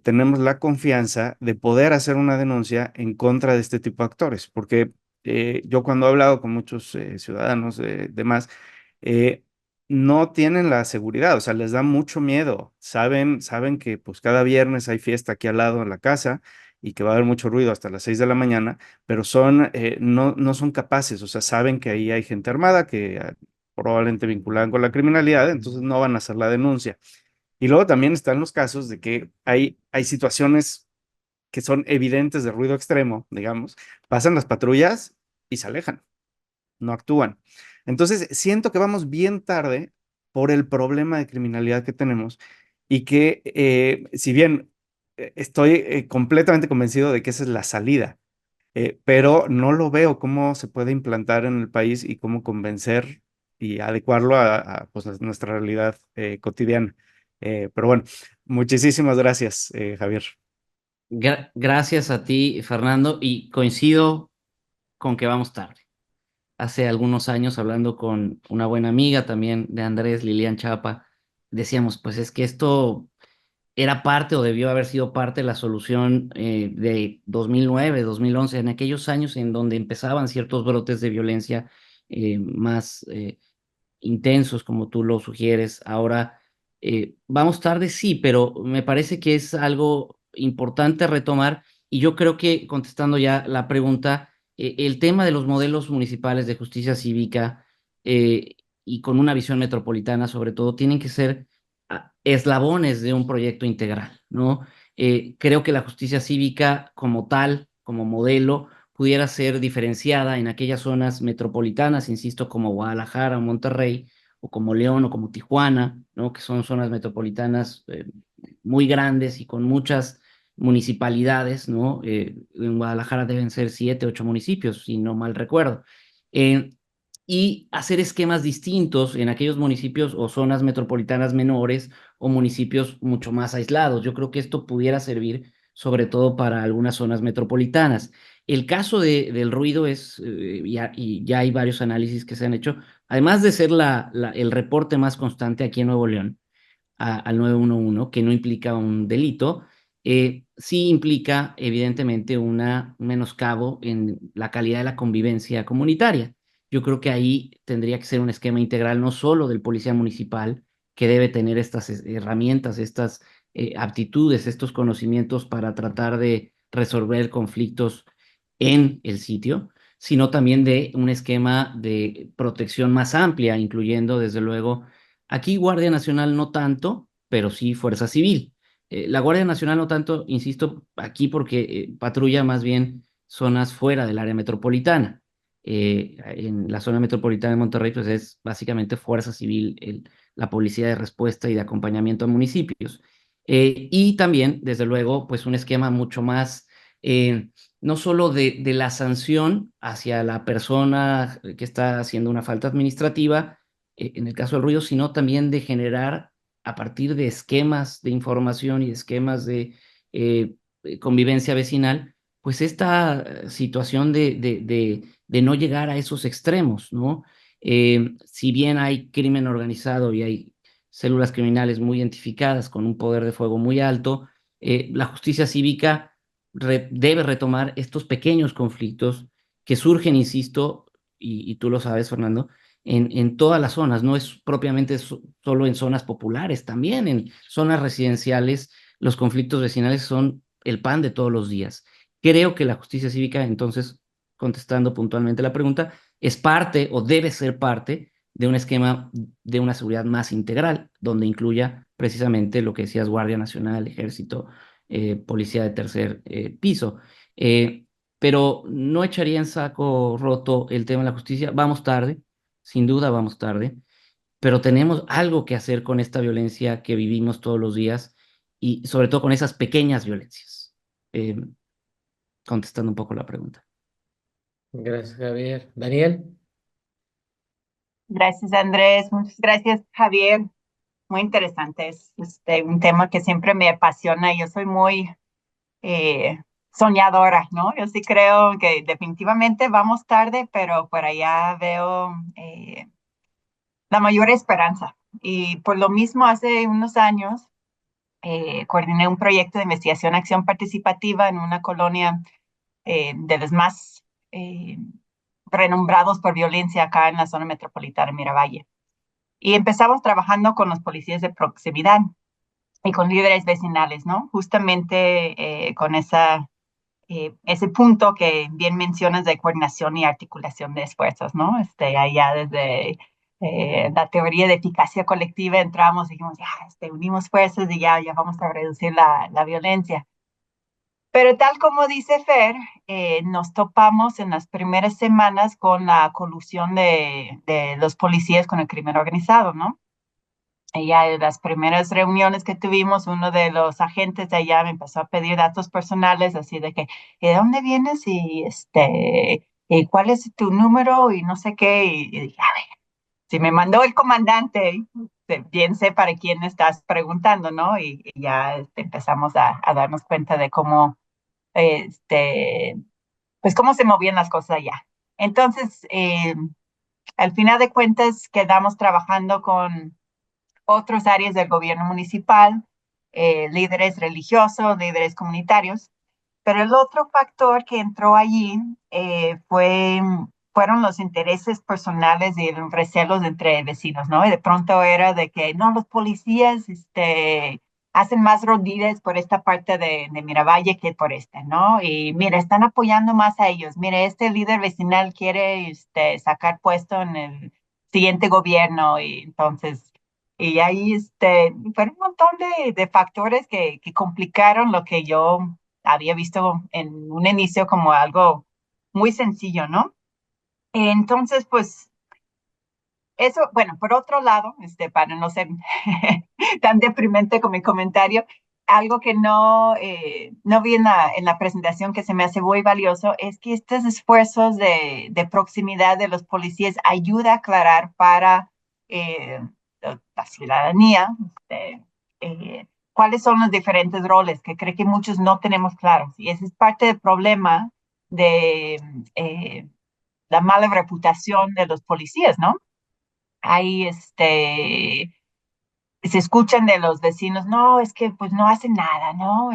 tenemos la confianza de poder hacer una denuncia en contra de este tipo de actores, porque yo cuando he hablado con muchos ciudadanos demás, eh, no tienen la seguridad, o sea, les da mucho miedo, saben que pues cada viernes hay fiesta aquí al lado en la casa y que va a haber mucho ruido hasta las 6 de la mañana, pero no son capaces, o sea, saben que ahí hay gente armada que probablemente vinculada con la criminalidad, entonces no van a hacer la denuncia. Y luego también están los casos de que hay situaciones que son evidentes de ruido extremo, digamos, pasan las patrullas y se alejan, no actúan. Entonces, siento que vamos bien tarde por el problema de criminalidad que tenemos y que si bien estoy completamente convencido de que esa es la salida, pero no lo veo cómo se puede implantar en el país y cómo convencer y adecuarlo pues, a nuestra realidad cotidiana. Pero bueno, muchísimas gracias, Javier. Gracias a ti, Fernando, y coincido con que vamos tarde. Hace algunos años, hablando con una buena amiga también de Andrés, Lilian Chapa, decíamos, pues es que esto era parte o debió haber sido parte de la solución de 2009, 2011, en aquellos años en donde empezaban ciertos brotes de violencia más intensos, como tú lo sugieres. Ahora, vamos tarde, sí, pero me parece que es algo importante retomar y yo creo que contestando ya la pregunta, el tema de los modelos municipales de justicia cívica y con una visión metropolitana sobre todo, tienen que ser eslabones de un proyecto integral, ¿no? Creo que la justicia cívica como tal, como modelo, pudiera ser diferenciada en aquellas zonas metropolitanas, insisto, como Guadalajara o Monterrey, o como León o como Tijuana, ¿no? Que son zonas metropolitanas muy grandes y con muchas municipalidades, ¿no? En Guadalajara deben ser 7, 8 municipios, si no mal recuerdo. Eh, y hacer esquemas distintos en aquellos municipios o zonas metropolitanas menores o municipios mucho más aislados. Yo creo que esto pudiera servir sobre todo para algunas zonas metropolitanas. El caso del ruido es, y ya hay varios análisis que se han hecho, además de ser el reporte más constante aquí en Nuevo León, al 911, que no implica un delito, sí implica evidentemente un menoscabo en la calidad de la convivencia comunitaria. Yo creo que ahí tendría que ser un esquema integral, no solo del policía municipal, que debe tener estas herramientas, estas aptitudes, estos conocimientos para tratar de resolver conflictos en el sitio, sino también de un esquema de protección más amplia, incluyendo desde luego aquí Guardia Nacional no tanto, pero sí Fuerza Civil. La Guardia Nacional no tanto, insisto, aquí porque patrulla más bien zonas fuera del área metropolitana. En la zona metropolitana de Monterrey, pues es básicamente Fuerza Civil, la policía de respuesta y de acompañamiento a municipios. Y también, desde luego, pues un esquema mucho más, no solo de la sanción hacia la persona que está haciendo una falta administrativa, en el caso del ruido, sino también de generar a partir de esquemas de información y esquemas eh, de convivencia vecinal, pues esta situación de no llegar a esos extremos, ¿no? Si bien hay crimen organizado y hay células criminales muy identificadas con un poder de fuego muy alto, la justicia cívica debe retomar estos pequeños conflictos que surgen, insisto, y tú lo sabes, Fernando, en todas las zonas, no es propiamente solo en zonas populares, también en zonas residenciales, los conflictos vecinales son el pan de todos los días. Creo que la justicia cívica, entonces, contestando puntualmente la pregunta, es parte o debe ser parte de un esquema de una seguridad más integral, donde incluya precisamente lo que decías, Guardia Nacional, Ejército, Policía de tercer piso. Eh, pero no echaría en saco roto el tema de la justicia. Vamos tarde, sin duda vamos tarde, pero tenemos algo que hacer con esta violencia que vivimos todos los días y sobre todo con esas pequeñas violencias. Eh, Contestando un poco la pregunta. Gracias, Javier. Daniel. Gracias, Andrés. Muchas gracias, Javier. Muy interesante. Es un tema que siempre me apasiona. Yo soy muy soñadora, ¿no? Yo sí creo que definitivamente vamos tarde, pero por allá veo la mayor esperanza. Y por lo mismo, hace unos años coordiné un proyecto de investigación acción participativa en una colonia de los más renombrados por violencia acá en la zona metropolitana de Miravalle. Y empezamos trabajando con los policías de proximidad y con líderes vecinales, ¿no? Justamente con ese punto que bien mencionas de coordinación y articulación de esfuerzos, ¿no? Allá desde la teoría de eficacia colectiva entramos y dijimos, ya, unimos fuerzas y ya vamos a reducir la violencia. Pero tal como dice Fer, nos topamos en las primeras semanas con la colusión de los policías con el crimen organizado, ¿no? Ya en las primeras reuniones que tuvimos, uno de los agentes de allá me empezó a pedir datos personales, así de que, ¿de dónde vienes? Y ¿cuál es tu número? Y no sé qué. Y dije, a ver, si me mandó el comandante, bien sé para quién estás preguntando, ¿no? Y ya empezamos a darnos cuenta de cómo, pues cómo se movían las cosas allá. Entonces, al final de cuentas, quedamos trabajando con otras áreas del gobierno municipal, líderes religiosos, líderes comunitarios. Pero el otro factor que entró allí fueron los intereses personales y los recelos entre vecinos, ¿no? Y de pronto era de que, no, los policías hacen más rondines por esta parte de Miravalle que por esta, ¿no? Y mira, están apoyando más a ellos. Mira, este líder vecinal quiere sacar puesto en el siguiente gobierno y entonces... Y ahí fueron un montón de factores que complicaron lo que yo había visto en un inicio como algo muy sencillo, ¿no? Entonces, pues eso, bueno, por otro lado, para no ser tan deprimente con mi comentario, algo que no vi en la presentación que se me hace muy valioso es que estos esfuerzos de proximidad de los policías ayuda a aclarar para la ciudadanía cuáles son los diferentes roles que creo que muchos no tenemos claros. Y ese es parte del problema de la mala reputación de los policías, ¿no? Ahí se escuchan de los vecinos, no, es que pues no hacen nada, ¿no?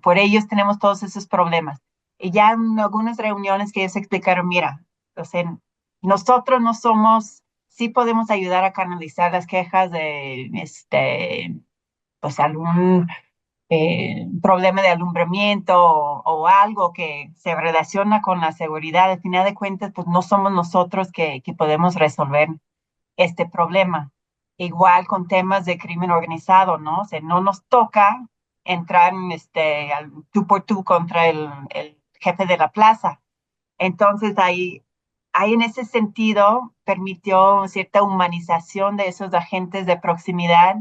Por ellos tenemos todos esos problemas. Y ya en algunas reuniones que ellos explicaron, mira, o sea, nosotros no somos, sí podemos ayudar a canalizar las quejas de, pues algún problema de alumbramiento o algo que se relaciona con la seguridad. Al final de cuentas, pues no somos nosotros que podemos resolver este problema. Igual con temas de crimen organizado, ¿no? O sea, no nos toca entrar en al tú por tú contra el jefe de la plaza. Entonces ahí en ese sentido permitió cierta humanización de esos agentes de proximidad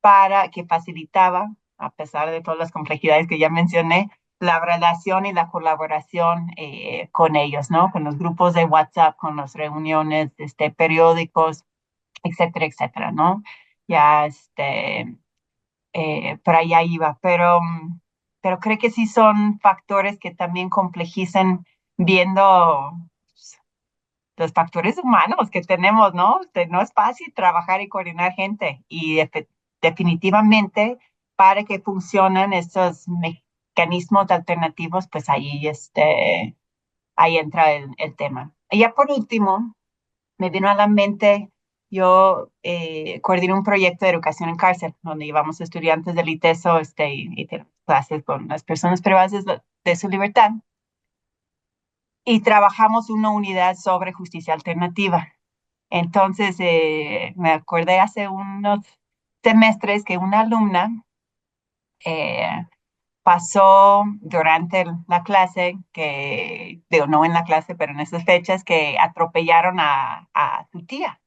para que facilitaba, a pesar de todas las complejidades que ya mencioné, la relación y la colaboración con ellos, ¿no? Con los grupos de WhatsApp, con las reuniones, periódicos, etcétera, etcétera, ¿no? Ya, por allá iba, pero creo que sí son factores que también complejizan viendo pues, los factores humanos que tenemos, ¿no? No es fácil trabajar y coordinar gente y definitivamente para que funcionen estos mecanismos alternativos, pues ahí entra el tema. Y ya por último, me vino a la mente, yo coordiné un proyecto de educación en cárcel, donde llevamos estudiantes del ITESO y tenemos clases con las personas privadas de su libertad. Y trabajamos una unidad sobre justicia alternativa. Entonces, me acordé hace unos semestres que una alumna, pasó durante la clase, que, digo, no en la clase, pero en esas fechas, que atropellaron a tu tía.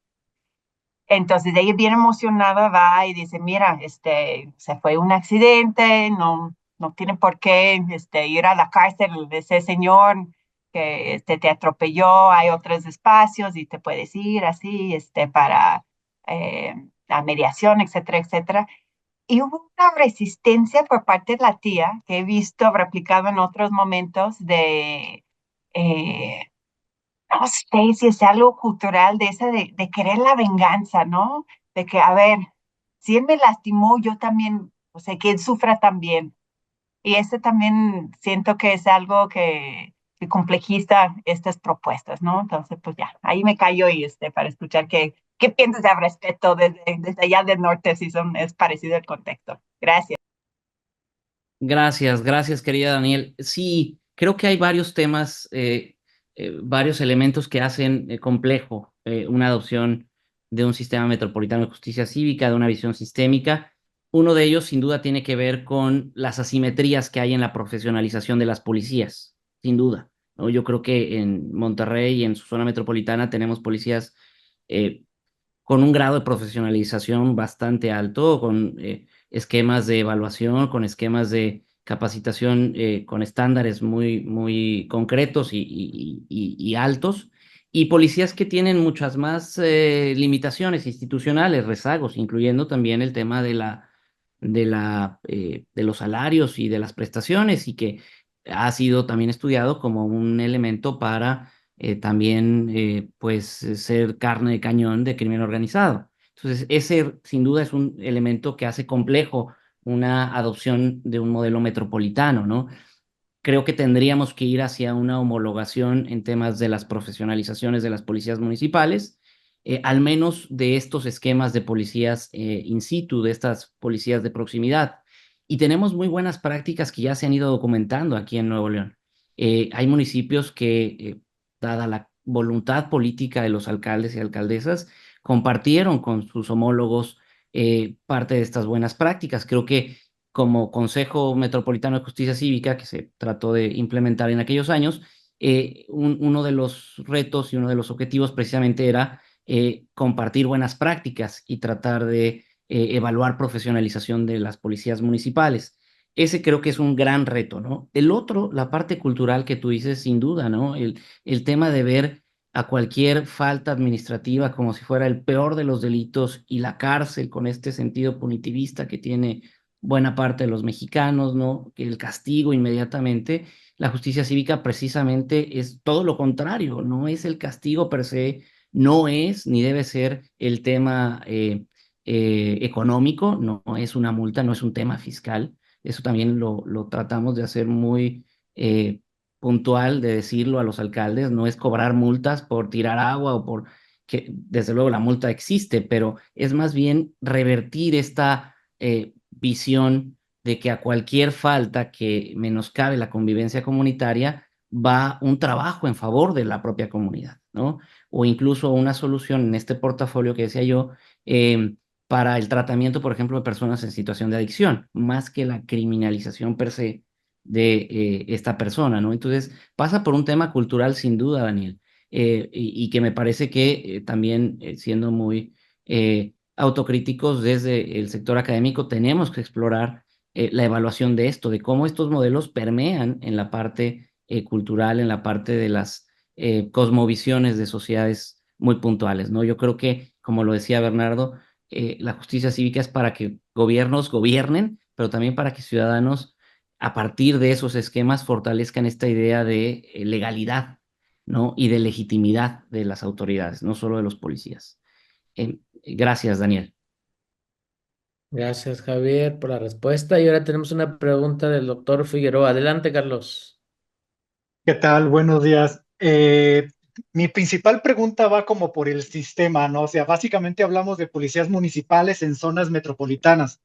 Entonces ella bien emocionada va y dice, mira, se fue un accidente, no tiene por qué ir a la cárcel de ese señor que te atropelló, hay otros espacios y te puedes ir así, para eh, la mediación, etcétera, etcétera. Y hubo una resistencia por parte de la tía que he visto replicado en otros momentos eh, no sé si es algo cultural de esa de querer la venganza, ¿no? De que, a ver, si él me lastimó, yo también, o sea, que él sufra también. Y ese también siento que es algo que complejiza estas propuestas, ¿no? Entonces, pues ya, ahí me callo y para escuchar qué piensas al respecto desde allá del norte, si es parecido el contexto. Gracias. Gracias, querida Daniel. Sí, creo que hay varios temas, varios elementos que hacen complejo una adopción de un sistema metropolitano de justicia cívica, de una visión sistémica. Uno de ellos, sin duda, tiene que ver con las asimetrías que hay en la profesionalización de las policías, sin duda, ¿no? Yo creo que en Monterrey y en su zona metropolitana tenemos policías eh, con un grado de profesionalización bastante alto, con esquemas de evaluación, con esquemas de capacitación, con estándares muy concretos y altos, y policías que tienen muchas más limitaciones institucionales, rezagos, incluyendo también el tema de los salarios y de las prestaciones, y que ha sido también estudiado como un elemento para también pues ser carne de cañón de crimen organizado. Entonces, ese sin duda es un elemento que hace complejo una adopción de un modelo metropolitano, ¿no? Creo que tendríamos que ir hacia una homologación en temas de las profesionalizaciones de las policías municipales, al menos de estos esquemas de policías in situ, de estas policías de proximidad. Y tenemos muy buenas prácticas que ya se han ido documentando aquí en Nuevo León. Hay municipios que, dada la voluntad política de los alcaldes y alcaldesas, compartieron con sus homólogos parte de estas buenas prácticas. Creo que como Consejo Metropolitano de Justicia Cívica, que se trató de implementar en aquellos años, uno de los retos y uno de los objetivos precisamente era compartir buenas prácticas y tratar de evaluar profesionalización de las policías municipales. Ese creo que es un gran reto, ¿no? El otro, la parte cultural que tú dices, sin duda, ¿no? El tema de ver a cualquier falta administrativa como si fuera el peor de los delitos, y la cárcel con este sentido punitivista que tiene buena parte de los mexicanos, ¿no? Que el castigo inmediatamente. La justicia cívica precisamente es todo lo contrario, no es el castigo per se, no es ni debe ser el tema económico, no es una multa, no es un tema fiscal. Eso también lo tratamos de hacer muy puntual, de decirlo a los alcaldes, no es cobrar multas por tirar agua o por que desde luego la multa existe, pero es más bien revertir esta visión de que a cualquier falta que menoscabe la convivencia comunitaria va un trabajo en favor de la propia comunidad, ¿no? O incluso una solución en este portafolio que decía yo, para el tratamiento, por ejemplo, de personas en situación de adicción, más que la criminalización per se de esta persona, ¿no? Entonces, pasa por un tema cultural sin duda, Daniel, y que me parece que también, siendo muy autocríticos desde el sector académico, tenemos que explorar la evaluación de esto, de cómo estos modelos permean en la parte cultural, en la parte de las cosmovisiones de sociedades muy puntuales, ¿no? Yo creo que, como lo decía Bernardo, la justicia cívica es para que gobiernos gobiernen, pero también para que ciudadanos, a partir de esos esquemas, fortalezcan esta idea de legalidad, ¿no? Y de legitimidad de las autoridades, no solo de los policías. Gracias, Daniel. Gracias, Javier, por la respuesta. Y ahora tenemos una pregunta del doctor Figueroa. Adelante, Carlos. ¿Qué tal? Buenos días. Mi principal pregunta va como por el sistema, ¿no? O sea, básicamente hablamos de policías municipales en zonas metropolitanas.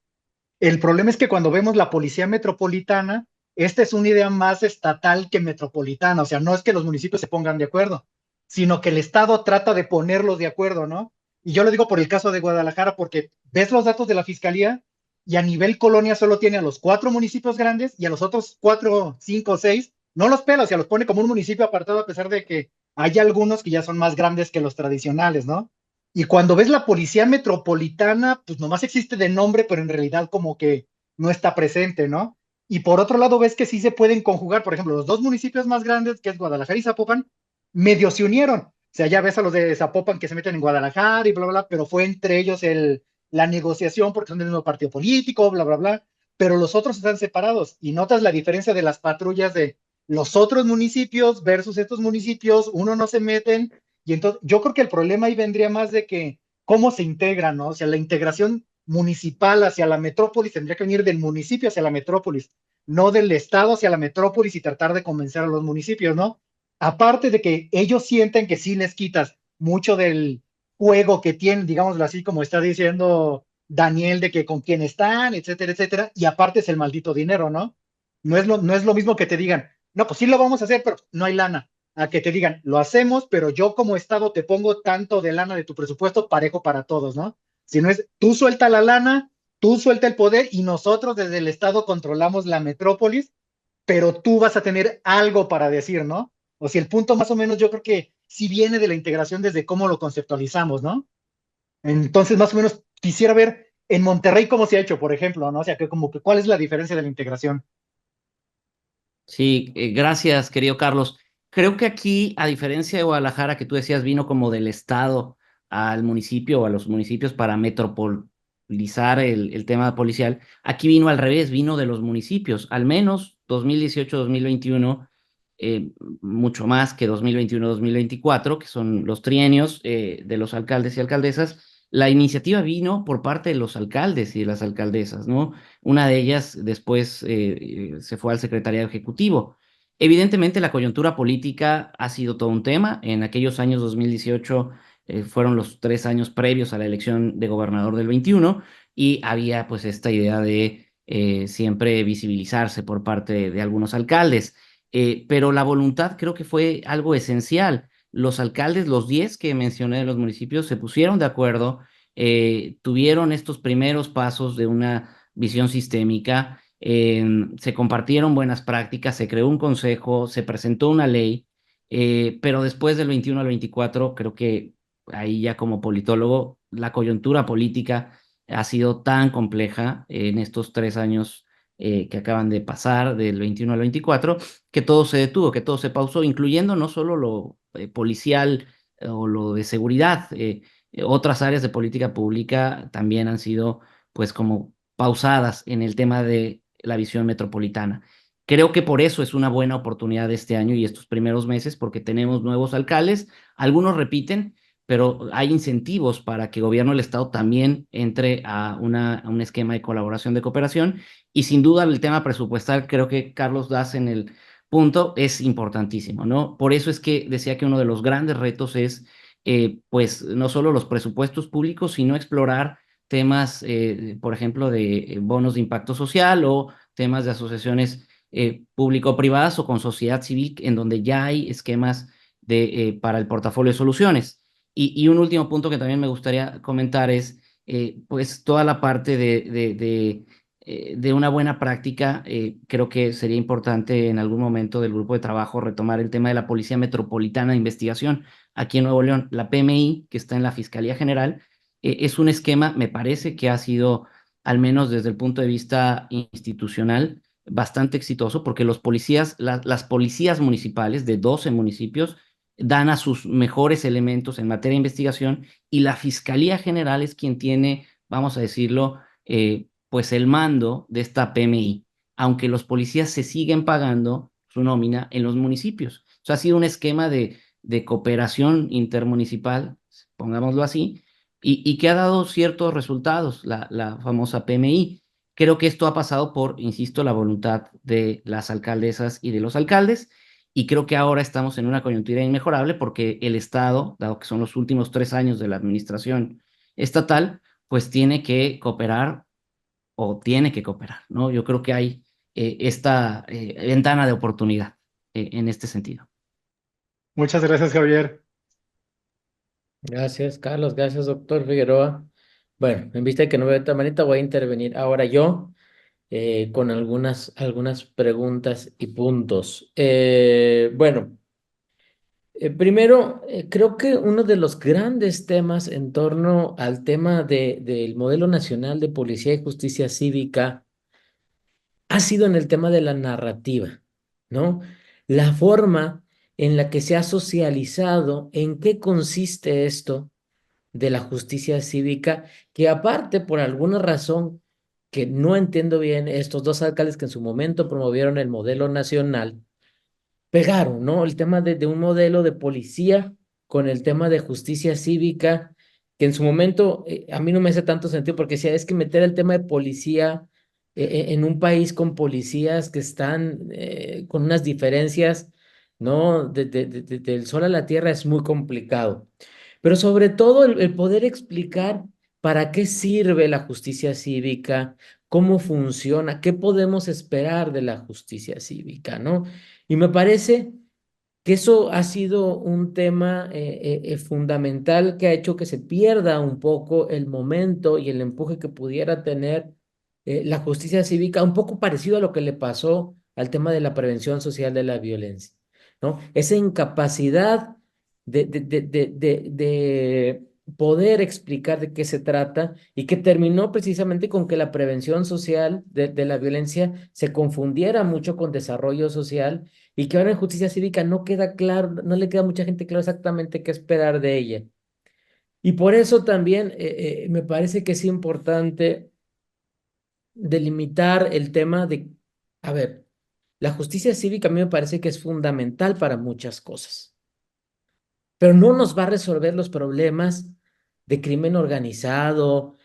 El problema es que cuando vemos la policía metropolitana, esta es una idea más estatal que metropolitana. O sea, no es que los municipios se pongan de acuerdo, sino que el Estado trata de ponerlos de acuerdo, ¿no? Y yo lo digo por el caso de Guadalajara, porque ves los datos de la Fiscalía y a nivel colonia solo tiene a los 4 municipios grandes y a los otros 4, 5, 6, no los pela, o sea, los pone como un municipio apartado a pesar de que hay algunos que ya son más grandes que los tradicionales, ¿no? Y cuando ves la policía metropolitana, pues nomás existe de nombre, pero en realidad como que no está presente, ¿no? Y por otro lado ves que sí se pueden conjugar, por ejemplo, los 2 municipios más grandes, que es Guadalajara y Zapopan, medio se unieron. O sea, ya ves a los de Zapopan que se meten en Guadalajara y bla, bla, bla, pero fue entre ellos la negociación porque son del mismo partido político, bla, bla, bla, pero los otros están separados y notas la diferencia de las patrullas de los otros municipios versus estos municipios, uno no se meten y entonces yo creo que el problema ahí vendría más de que cómo se integran, ¿no? O sea, la integración municipal hacia la metrópolis tendría que venir del municipio hacia la metrópolis, no del estado hacia la metrópolis y tratar de convencer a los municipios, ¿no? Aparte de que ellos sienten que sí les quitas mucho del juego que tienen, digámoslo así, como está diciendo Daniel, de que con quién están, etcétera, etcétera, y aparte es el maldito dinero, ¿no? No es lo mismo que te digan, no, pues sí lo vamos a hacer, pero no hay lana, a que te digan, lo hacemos, pero yo como Estado te pongo tanto de lana de tu presupuesto parejo para todos, ¿no? Si no es, tú suelta la lana, tú suelta el poder y nosotros desde el Estado controlamos la metrópolis, pero tú vas a tener algo para decir, ¿no? O sea, el punto más o menos yo creo que sí viene de la integración desde cómo lo conceptualizamos, ¿no? Entonces, más o menos quisiera ver en Monterrey cómo se ha hecho, por ejemplo, ¿no? O sea, que como que cuál es la diferencia de la integración. Sí, gracias, querido Carlos. Creo que aquí, a diferencia de Guadalajara, que tú decías, vino como del estado al municipio o a los municipios para metropolizar el tema policial, aquí vino al revés, vino de los municipios, al menos 2018-2021, eh, mucho más que 2021-2024, que son los trienios de los alcaldes y alcaldesas. La iniciativa vino por parte de los alcaldes y de las alcaldesas, ¿no? Una de ellas después se fue al secretariado ejecutivo. Evidentemente, la coyuntura política ha sido todo un tema. En aquellos años 2018 fueron los 3 años previos a la elección de gobernador del 21 y había pues esta idea de siempre visibilizarse por parte de algunos alcaldes. Pero la voluntad creo que fue algo esencial. Los alcaldes, los 10 que mencioné de los municipios, se pusieron de acuerdo, tuvieron estos primeros pasos de una visión sistémica, se compartieron buenas prácticas, se creó un consejo, se presentó una ley, pero después del 21 al 24, creo que ahí ya como politólogo, la coyuntura política ha sido tan compleja en estos 3 años que acaban de pasar, del 21 al 24, que todo se detuvo, que todo se pausó, incluyendo no solo lo policial o lo de seguridad, otras áreas de política pública también han sido pues como pausadas en el tema de la visión metropolitana. Creo que por eso es una buena oportunidad este año y estos primeros meses, porque tenemos nuevos alcaldes, algunos repiten, pero hay incentivos para que el gobierno del Estado también entre a un esquema de colaboración, de cooperación, y sin duda el tema presupuestal, creo que Carlos das en el punto, es importantísimo, ¿no? Por eso es que decía que uno de los grandes retos es, pues, no solo los presupuestos públicos, sino explorar temas, por ejemplo, de bonos de impacto social o temas de asociaciones público-privadas o con sociedad civil, en donde ya hay esquemas para el portafolio de soluciones. Y un último punto que también me gustaría comentar es, pues, toda la parte de una buena práctica. Creo que sería importante en algún momento del grupo de trabajo retomar el tema de la Policía Metropolitana de Investigación aquí en Nuevo León, la PMI, que está en la Fiscalía General. Es un esquema, me parece que ha sido, al menos desde el punto de vista institucional, bastante exitoso, porque los policías, las policías municipales de 12 municipios dan a sus mejores elementos en materia de investigación y la Fiscalía General es quien tiene, vamos a decirlo, pues el mando de esta PMI, aunque los policías se siguen pagando su nómina en los municipios. O sea, ha sido un esquema de cooperación intermunicipal, pongámoslo así, y que ha dado ciertos resultados, la famosa PMI. Creo que esto ha pasado por, insisto, la voluntad de las alcaldesas y de los alcaldes, y creo que ahora estamos en una coyuntura inmejorable porque el Estado, dado que son los últimos 3 años de la administración estatal, pues tiene que cooperar o tiene que cooperar, ¿no? Yo creo que hay esta ventana de oportunidad en este sentido. Muchas gracias, Javier. Gracias, Carlos. Gracias, doctor Figueroa. Bueno, en vista de que no veo otra manita, voy a intervenir ahora yo con algunas preguntas y puntos. Bueno, primero, creo que uno de los grandes temas en torno al tema del modelo nacional de policía y justicia cívica ha sido en el tema de la narrativa, ¿no? La forma en la que se ha socializado, en qué consiste esto de la justicia cívica, que aparte, por alguna razón que no entiendo bien, estos dos alcaldes que en su momento promovieron el modelo nacional, pegaron, ¿no? El tema de un modelo de policía con el tema de justicia cívica, que en su momento a mí no me hace tanto sentido porque decía, es que meter el tema de policía en un país con policías que están con unas diferencias, ¿no? Del sol a la tierra es muy complicado. Pero sobre todo el poder explicar para qué sirve la justicia cívica, cómo funciona, qué podemos esperar de la justicia cívica, ¿no? Y me parece que eso ha sido un tema fundamental que ha hecho que se pierda un poco el momento y el empuje que pudiera tener la justicia cívica, un poco parecido a lo que le pasó al tema de la prevención social de la violencia, ¿no? Esa incapacidad de poder explicar de qué se trata y que terminó precisamente con que la prevención social de la violencia se confundiera mucho con desarrollo social y que ahora en justicia cívica no queda claro, no le queda a mucha gente claro exactamente qué esperar de ella. Y por eso también me parece que es importante delimitar el tema de, a ver, la justicia cívica a mí me parece que es fundamental para muchas cosas, pero no nos va a resolver los problemas de crimen organizado,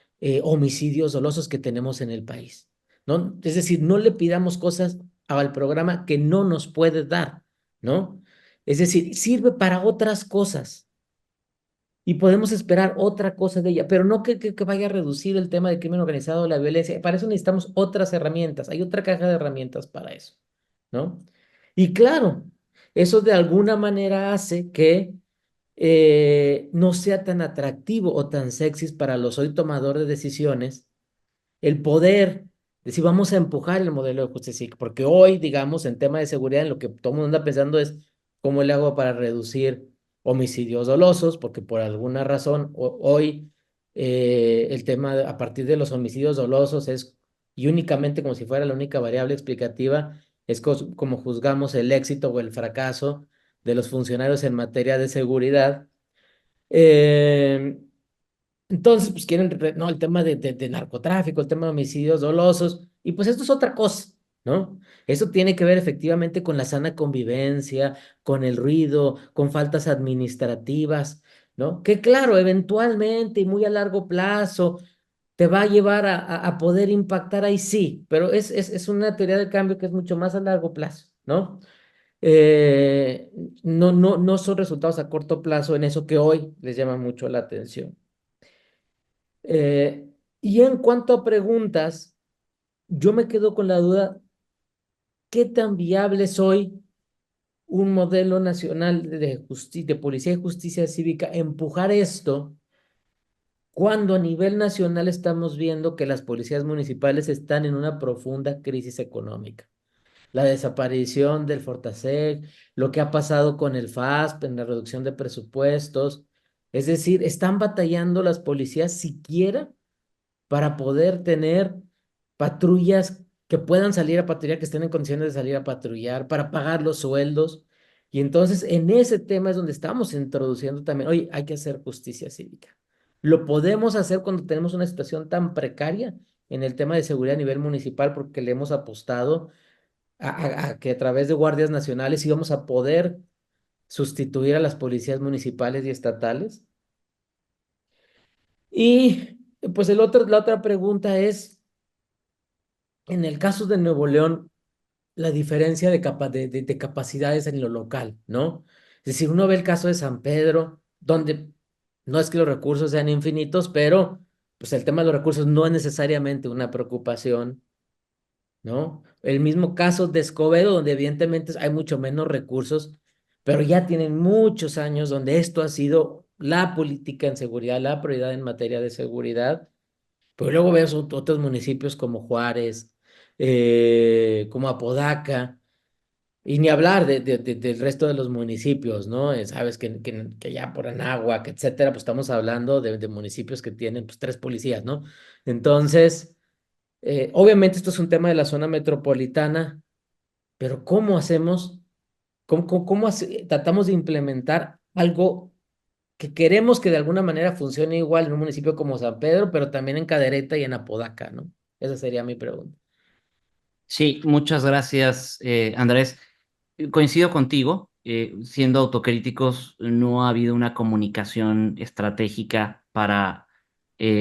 homicidios dolosos que tenemos en el país, ¿no? Es decir, no le pidamos cosas al programa que no nos puede dar, ¿no? Es decir, sirve para otras cosas y podemos esperar otra cosa de ella, pero no que vaya a reducir el tema del crimen organizado, la violencia. Para eso necesitamos otras herramientas. Hay otra caja de herramientas para eso, ¿no? Y claro, eso de alguna manera hace que no sea tan atractivo o tan sexy para los hoy tomadores de decisiones el poder decir, vamos a empujar el modelo de justicia, porque hoy, digamos, en tema de seguridad, en lo que todo el mundo anda pensando es cómo le hago para reducir homicidios dolosos, porque por alguna razón hoy el tema a partir de los homicidios dolosos es, y únicamente como si fuera la única variable explicativa, es como juzgamos el éxito o el fracaso de los funcionarios en materia de seguridad. Eh, entonces, pues quieren, ¿no? El tema de narcotráfico, el tema de homicidios dolosos, y pues esto es otra cosa, ¿no? Eso tiene que ver efectivamente con la sana convivencia, con el ruido, con faltas administrativas, ¿no? Que claro, eventualmente y muy a largo plazo te va a llevar a poder impactar ahí, sí, pero es una teoría del cambio que es mucho más a largo plazo, ¿no? Eh, no son resultados a corto plazo en eso que hoy les llama mucho la atención. Eh, y en cuanto a preguntas, yo me quedo con la duda, ¿qué tan viable es hoy un modelo nacional de policía y justicia cívica empujar esto cuando a nivel nacional estamos viendo que las policías municipales están en una profunda crisis económica? La desaparición del Fortaseg, lo que ha pasado con el FASP en la reducción de presupuestos, es decir, están batallando las policías siquiera para poder tener patrullas que puedan salir a patrullar, que estén en condiciones de salir a patrullar, para pagar los sueldos. Y entonces en ese tema es donde estamos introduciendo también, oye, hay que hacer justicia cívica. Lo podemos hacer cuando tenemos una situación tan precaria en el tema de seguridad a nivel municipal porque le hemos apostado a que a través de guardias nacionales íbamos a poder sustituir a las policías municipales y estatales. Y pues la otra pregunta es, en el caso de Nuevo León, la diferencia de capacidades en lo local, ¿no? Es decir, uno ve el caso de San Pedro, donde no es que los recursos sean infinitos, pero pues el tema de los recursos no es necesariamente una preocupación, ¿no? El mismo caso de Escobedo, donde evidentemente hay mucho menos recursos, pero ya tienen muchos años donde esto ha sido la política en seguridad, la prioridad en materia de seguridad. Pero luego ves otros municipios como Juárez, como Apodaca, y ni hablar del resto de los municipios, ¿no? Sabes que ya por Anáhuac, etcétera, pues estamos hablando de municipios que tienen pues 3 policías, ¿no? Entonces, obviamente esto es un tema de la zona metropolitana, pero ¿cómo hacemos? Tratamos de implementar algo que queremos que de alguna manera funcione igual en un municipio como San Pedro, pero también en Cadereyta y en Apodaca, ¿no? Esa sería mi pregunta. Sí, muchas gracias, Andrés. Coincido contigo, siendo autocríticos, no ha habido una comunicación estratégica para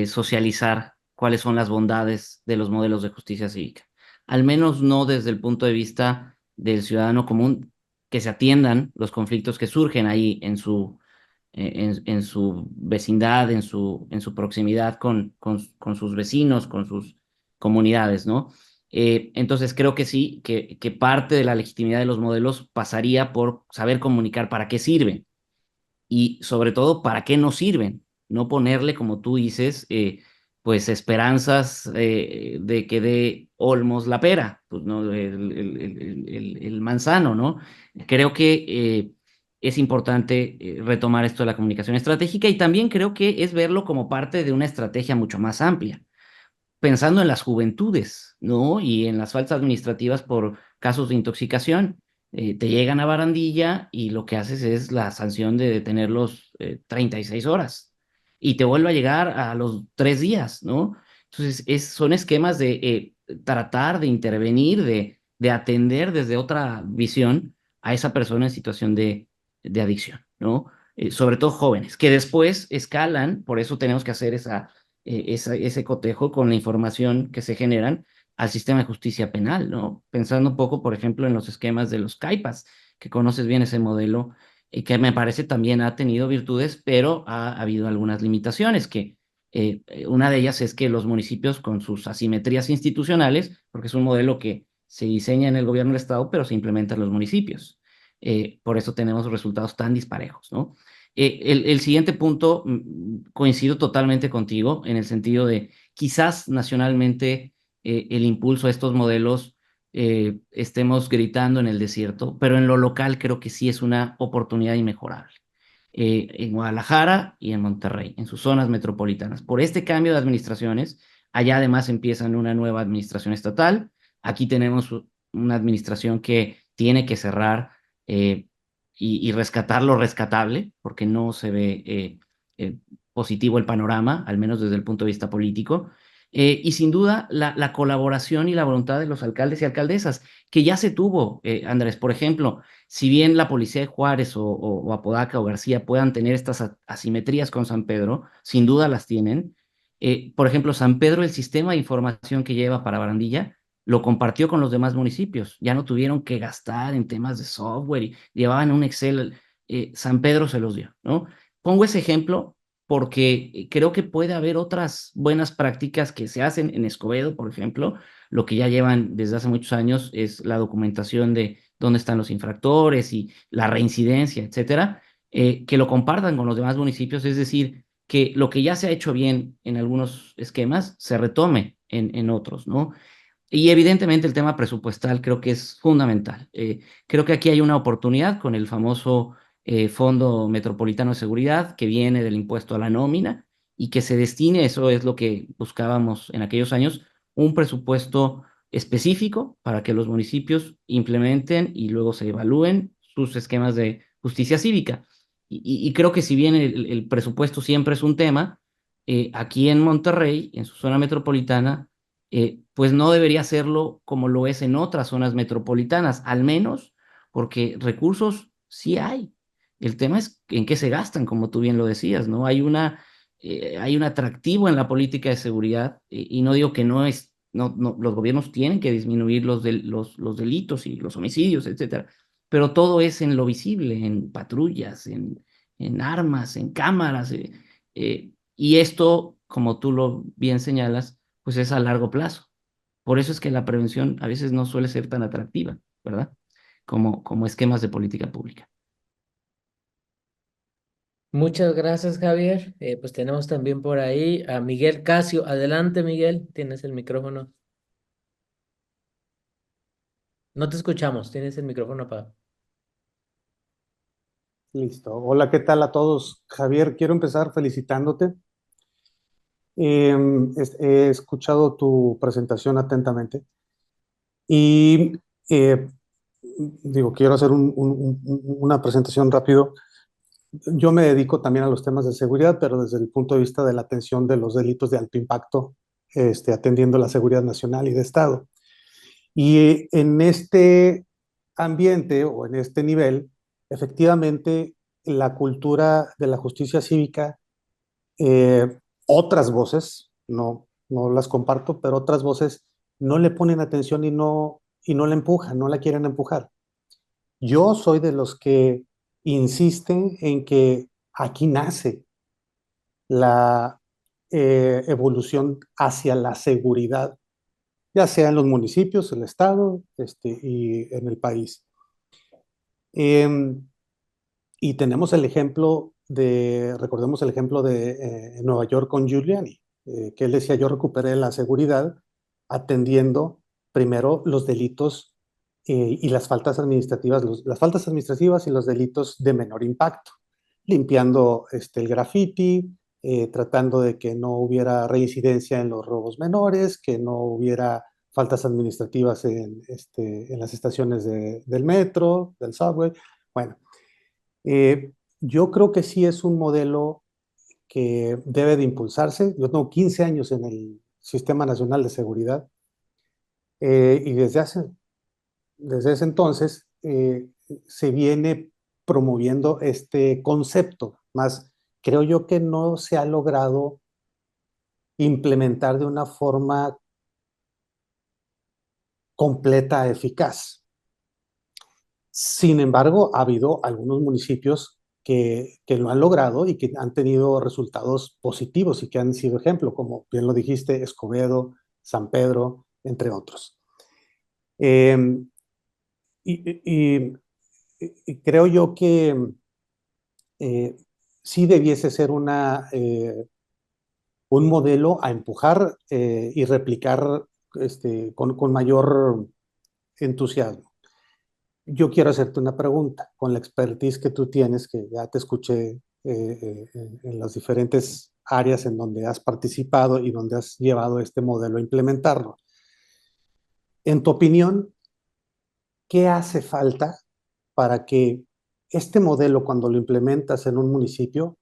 socializar cuáles son las bondades de los modelos de justicia cívica. Al menos no desde el punto de vista del ciudadano común, que se atiendan los conflictos que surgen ahí en su vecindad, en su proximidad con sus vecinos, con sus comunidades, ¿no? Entonces creo que sí, que parte de la legitimidad de los modelos pasaría por saber comunicar para qué sirven y sobre todo para qué no sirven. No ponerle, como tú dices, pues esperanzas de que dé Olmos la pera, pues no el manzano, ¿no? Creo que es importante retomar esto de la comunicación estratégica y también creo que es verlo como parte de una estrategia mucho más amplia pensando en las juventudes, ¿no? Y en las faltas administrativas por casos de intoxicación. Te llegan a barandilla y lo que haces es la sanción de detenerlos 36 horas y te vuelve a llegar a los 3 días, ¿no? Entonces, son esquemas de tratar de intervenir, de atender desde otra visión a esa persona en situación de adicción, ¿no? Sobre todo jóvenes, que después escalan, por eso tenemos que hacer ese cotejo con la información que se generan al sistema de justicia penal, ¿no? Pensando un poco, por ejemplo, en los esquemas de los CAIPAS, que conoces bien ese modelo, y que me parece también ha tenido virtudes, pero ha habido algunas limitaciones, que una de ellas es que los municipios con sus asimetrías institucionales, porque es un modelo que se diseña en el gobierno del Estado, pero se implementa en los municipios. Por eso tenemos resultados tan disparejos, ¿no? El siguiente punto, coincido totalmente contigo en el sentido de quizás nacionalmente el impulso a estos modelos estemos gritando en el desierto, pero en lo local creo que sí es una oportunidad inmejorable. En Guadalajara y en Monterrey, en sus zonas metropolitanas. Por este cambio de administraciones, allá además empiezan una nueva administración estatal. Aquí tenemos una administración que tiene que cerrar y rescatar lo rescatable, porque no se ve positivo el panorama, al menos desde el punto de vista político. Y sin duda la colaboración y la voluntad de los alcaldes y alcaldesas, que ya se tuvo, Andrés, por ejemplo, si bien la policía de Juárez o Apodaca o García puedan tener estas asimetrías con San Pedro, sin duda las tienen. Por ejemplo, San Pedro, el sistema de información que lleva para Barandilla, lo compartió con los demás municipios. Ya no tuvieron que gastar en temas de software y llevaban un Excel. San Pedro se los dio, ¿no? Pongo ese ejemplo porque creo que puede haber otras buenas prácticas que se hacen en Escobedo, por ejemplo. Lo que ya llevan desde hace muchos años es la documentación de dónde están los infractores y la reincidencia, etcétera, que lo compartan con los demás municipios, es decir, que lo que ya se ha hecho bien en algunos esquemas se retome en otros, ¿no? Y evidentemente el tema presupuestal creo que es fundamental. Creo que aquí hay una oportunidad con el famoso Fondo Metropolitano de Seguridad que viene del impuesto a la nómina y que se destine, eso es lo que buscábamos en aquellos años, un presupuesto específico para que los municipios implementen y luego se evalúen sus esquemas de justicia cívica. Y creo que si bien el presupuesto siempre es un tema, aquí en Monterrey, en su zona metropolitana, pues no debería serlo como lo es en otras zonas metropolitanas, al menos porque recursos sí hay. El tema es en qué se gastan, como tú bien lo decías, ¿no? Hay un atractivo en la política de seguridad y no digo que no es, no, los gobiernos tienen que disminuir los delitos y los homicidios, etcétera, pero todo es en lo visible, en patrullas, en armas, en cámaras, y esto, como tú lo bien señalas, pues es a largo plazo. Por eso es que la prevención a veces no suele ser tan atractiva, ¿verdad? Como esquemas de política pública. Muchas gracias, Javier. Pues tenemos también por ahí a Miguel Casio. Adelante, Miguel, tienes el micrófono. No te escuchamos, tienes el micrófono apagado. Listo. Hola, ¿qué tal a todos? Javier, quiero empezar felicitándote. He escuchado tu presentación atentamente y eh, digo, quiero hacer una presentación rápido. Yo me dedico también a los temas de seguridad, pero desde el punto de vista de la atención de los delitos de alto impacto, atendiendo la seguridad nacional y de Estado. Y en este ambiente o en este nivel, efectivamente, la cultura de la justicia cívica, eh, otras voces, no las comparto, pero otras voces no le ponen atención y no la empujan, no la quieren empujar. Yo soy de los que insisten en que aquí nace la evolución hacia la seguridad, ya sea en los municipios, el estado, y en el país. Eh, y tenemos el ejemplo recordemos el ejemplo de Nueva York con Giuliani, que él decía: yo recuperé la seguridad atendiendo primero los delitos y las faltas administrativas, las faltas administrativas y los delitos de menor impacto, limpiando el graffiti, tratando de que no hubiera reincidencia en los robos menores, que no hubiera faltas administrativas en las estaciones del metro, del subway. Bueno, yo creo que sí es un modelo que debe de impulsarse. Yo tengo 15 años en el Sistema Nacional de Seguridad y desde ese entonces se viene promoviendo este concepto, más creo yo que no se ha logrado implementar de una forma completa, eficaz. Sin embargo, ha habido algunos municipios que lo han logrado y que han tenido resultados positivos y que han sido ejemplo, como bien lo dijiste, Escobedo, San Pedro, entre otros. Eh, y, y, y, creo yo que sí debiese ser un modelo a empujar y replicar con mayor entusiasmo. Yo quiero hacerte una pregunta con la expertise que tú tienes, que ya te escuché en las diferentes áreas en donde has participado y donde has llevado este modelo a implementarlo. En tu opinión, ¿qué hace falta para que este modelo, cuando lo implementas en un municipio,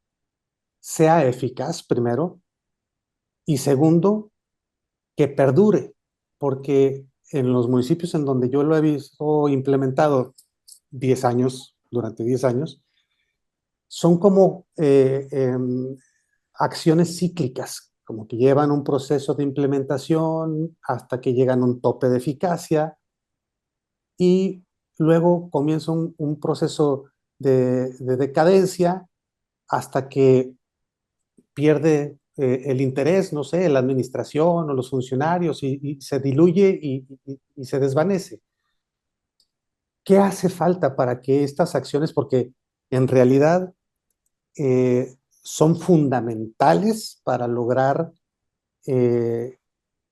sea eficaz, primero, y segundo, que perdure? Porque en los municipios en donde yo lo he visto implementado 10 años, durante 10 años, son como acciones cíclicas, como que llevan un proceso de implementación hasta que llegan a un tope de eficacia y luego comienza un proceso de decadencia hasta que pierde el interés, no sé, la administración o los funcionarios y se diluye y se desvanece. ¿Qué hace falta para que estas acciones, porque en realidad son fundamentales para lograr eh,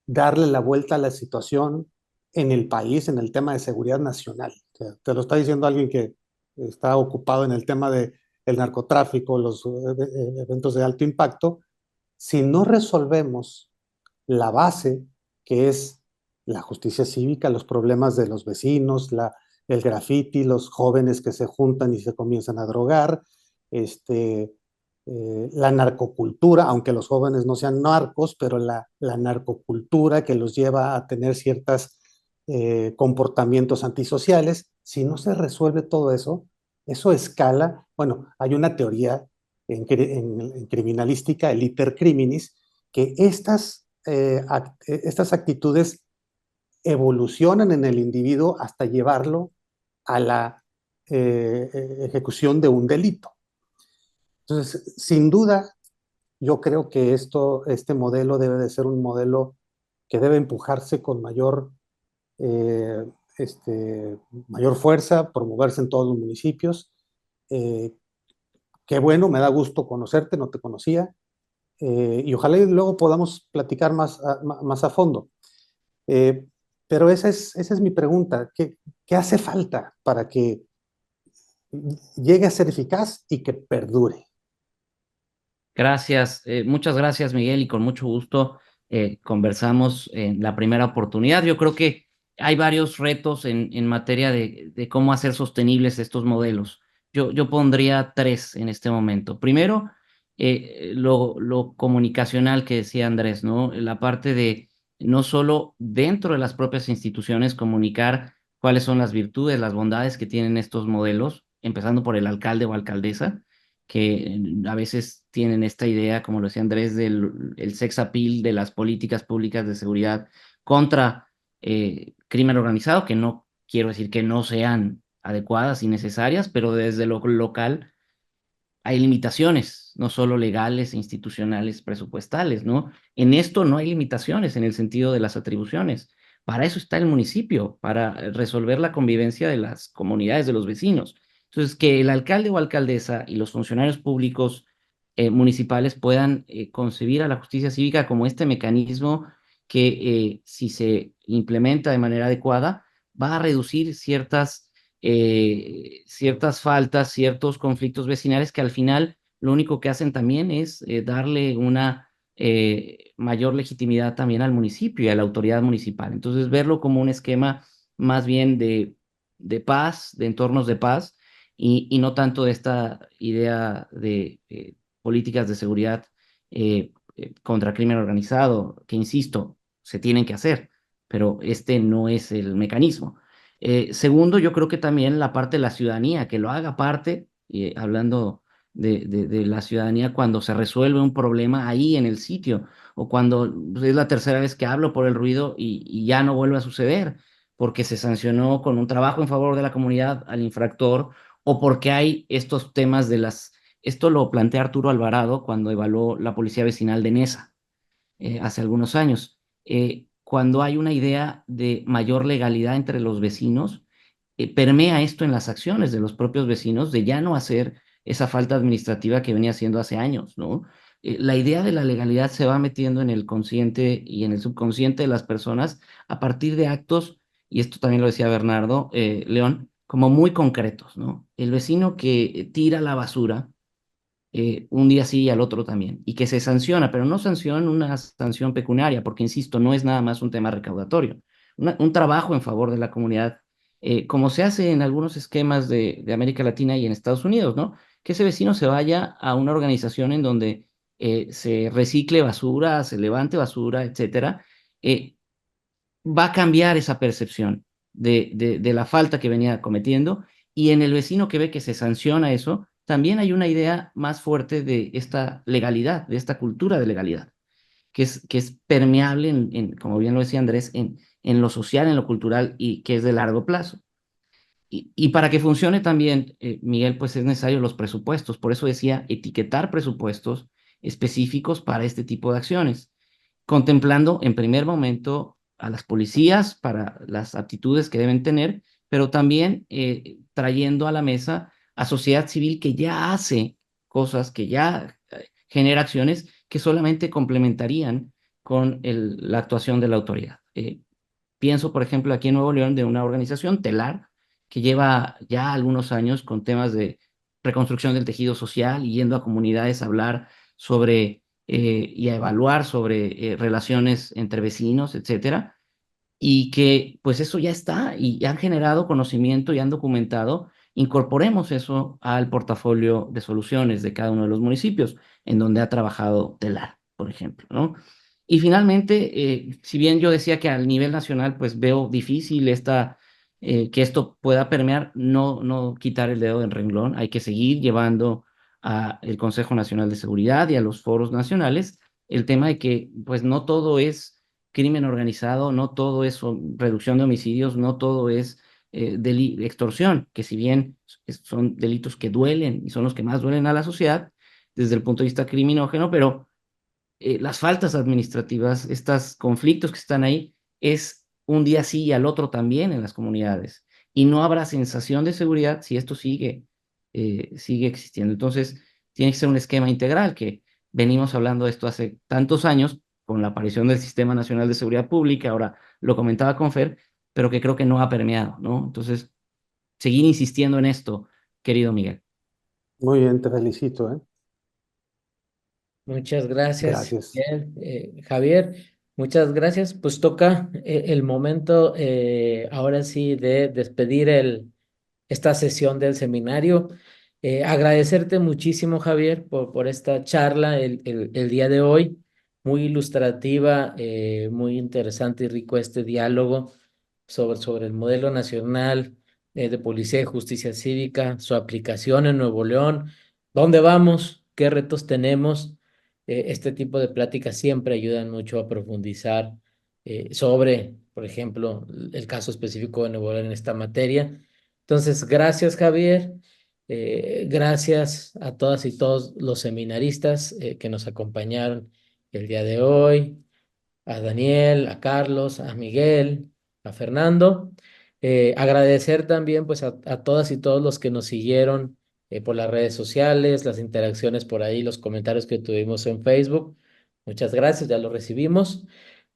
darle la vuelta a la situación en el país, en el tema de seguridad nacional? O sea, te lo está diciendo alguien que está ocupado en el tema del narcotráfico, los eventos de alto impacto. Si no resolvemos la base, que es la justicia cívica, los problemas de los vecinos, el graffiti, los jóvenes que se juntan y se comienzan a drogar, la narcocultura, aunque los jóvenes no sean narcos, pero la narcocultura que los lleva a tener ciertos comportamientos antisociales. Si no se resuelve todo eso, eso escala. Bueno, hay una teoría en criminalística, el iter criminis, que estas actitudes evolucionan en el individuo hasta llevarlo a la ejecución de un delito. Entonces, sin duda, yo creo que este modelo debe de ser un modelo que debe empujarse con eh, mayor fuerza, promoverse en todos los municipios, eh, qué bueno, me da gusto conocerte, no te conocía, y ojalá y luego podamos platicar más a fondo. Eh, pero esa es mi pregunta. ¿Qué hace falta para que llegue a ser eficaz y que perdure? Gracias, muchas gracias, Miguel, y con mucho gusto conversamos en la primera oportunidad. Yo creo que hay varios retos en materia de cómo hacer sostenibles estos modelos. Yo pondría tres en este momento. Primero, lo comunicacional que decía Andrés, ¿no? La parte de no solo dentro de las propias instituciones comunicar cuáles son las virtudes, las bondades que tienen estos modelos, empezando por el alcalde o alcaldesa, que a veces tienen esta idea, como lo decía Andrés, del el sex appeal de las políticas públicas de seguridad contra crimen organizado, que no quiero decir que no sean adecuadas y necesarias, pero desde lo local hay limitaciones, no solo legales, institucionales, presupuestales, ¿no? En esto no hay limitaciones en el sentido de las atribuciones. Para eso está el municipio, para resolver la convivencia de las comunidades, de los vecinos. Entonces, que el alcalde o alcaldesa y los funcionarios públicos municipales puedan concebir a la justicia cívica como este mecanismo que, si se implementa de manera adecuada, va a reducir ciertas faltas, ciertos conflictos vecinales que al final lo único que hacen también es darle una mayor legitimidad también al municipio y a la autoridad municipal. Entonces, verlo como un esquema más bien de paz, de entornos de paz, y no tanto de esta idea de políticas de seguridad contra crimen organizado, que insisto, se tienen que hacer, pero este no es el mecanismo. Segundo, yo creo que también la parte de la ciudadanía, que lo haga parte, hablando de la ciudadanía cuando se resuelve un problema ahí en el sitio, o cuando pues, es la tercera vez que hablo por el ruido y ya no vuelve a suceder, porque se sancionó con un trabajo en favor de la comunidad al infractor, o porque hay estos temas de las... Esto lo plantea Arturo Alvarado cuando evaluó la policía vecinal de Nesa hace algunos años. Cuando hay una idea de mayor legalidad entre los vecinos, permea esto en las acciones de los propios vecinos de ya no hacer esa falta administrativa que venía haciendo hace años, ¿no? La idea de la legalidad se va metiendo en el consciente y en el subconsciente de las personas a partir de actos, y esto también lo decía Bernardo León, como muy concretos, ¿no? El vecino que tira la basura, un día sí y al otro también, y que se sanciona, pero no sanciona una sanción pecuniaria, porque insisto, no es nada más un tema recaudatorio, un trabajo en favor de la comunidad, como se hace en algunos esquemas de América Latina y en Estados Unidos, ¿no? Que ese vecino se vaya a una organización en donde se recicle basura, se levante basura, etcétera, va a cambiar esa percepción de la falta que venía cometiendo, y en el vecino que ve que se sanciona eso, también hay una idea más fuerte de esta legalidad, de esta cultura de legalidad, que es permeable, como bien lo decía Andrés, en lo social, en lo cultural y que es de largo plazo. Y para que funcione también, Miguel, pues es necesario los presupuestos. Por eso decía etiquetar presupuestos específicos para este tipo de acciones, contemplando en primer momento a las policías para las aptitudes que deben tener, pero también trayendo a la mesa a sociedad civil que ya hace cosas, que ya genera acciones que solamente complementarían con la actuación de la autoridad. Pienso, por ejemplo, aquí en Nuevo León de una organización, TELAR, que lleva ya algunos años con temas de reconstrucción del tejido social y yendo a comunidades a hablar sobre y a evaluar sobre relaciones entre vecinos, etcétera, y que pues eso ya está y han generado conocimiento y han documentado. Incorporemos eso al portafolio de soluciones de cada uno de los municipios en donde ha trabajado TELAR, por ejemplo, ¿no? Y finalmente, si bien yo decía que al nivel nacional pues veo difícil que esto pueda permear, no quitar el dedo del renglón, hay que seguir llevando al Consejo Nacional de Seguridad y a los foros nacionales el tema de que pues no todo es crimen organizado, no todo es reducción de homicidios, no todo es extorsión, que si bien son delitos que duelen y son los que más duelen a la sociedad desde el punto de vista criminógeno, pero las faltas administrativas, estos conflictos que están ahí, es un día sí y al otro también en las comunidades. Y no habrá sensación de seguridad si esto sigue existiendo. Entonces, tiene que ser un esquema integral, que venimos hablando de esto hace tantos años, con la aparición del Sistema Nacional de Seguridad Pública, ahora lo comentaba con Fer, pero que creo que no ha permeado, ¿no? Entonces, seguir insistiendo en esto, querido Miguel. Muy bien, te felicito, ¿eh? Muchas gracias, Gracias. Javier. Muchas gracias. Pues toca el momento ahora sí de despedir esta sesión del seminario. Agradecerte muchísimo, Javier, por esta charla el día de hoy. Muy ilustrativa, muy interesante y rico este diálogo sobre el modelo nacional de policía y justicia cívica, su aplicación en Nuevo León, dónde vamos, qué retos tenemos. Este tipo de pláticas siempre ayudan mucho a profundizar sobre, por ejemplo, el caso específico de Nuevo León en esta materia. Entonces, gracias, Javier. Gracias a todas y todos los seminaristas que nos acompañaron el día de hoy, a Daniel, a Carlos, a Miguel, a Fernando. Agradecer también pues a todas y todos los que nos siguieron por las redes sociales, las interacciones por ahí, los comentarios que tuvimos en Facebook. Muchas gracias, ya lo recibimos.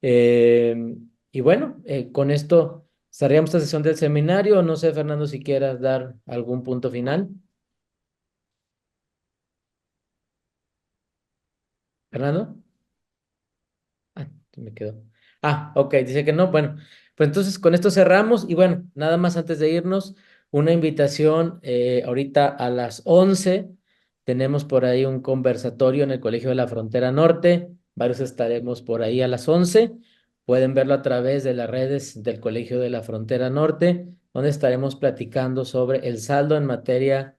Eh, y bueno, con esto cerramos esta sesión del seminario. No sé, Fernando, si quieras dar algún punto final. Fernando. Ah, me quedó. Ah, ok, dice que no. Bueno, pues entonces con esto cerramos y bueno, nada más antes de irnos, una invitación ahorita a las 11. Tenemos por ahí un conversatorio en el Colegio de la Frontera Norte. Varios estaremos por ahí a las 11. Pueden verlo a través de las redes del Colegio de la Frontera Norte, donde estaremos platicando sobre el saldo en materia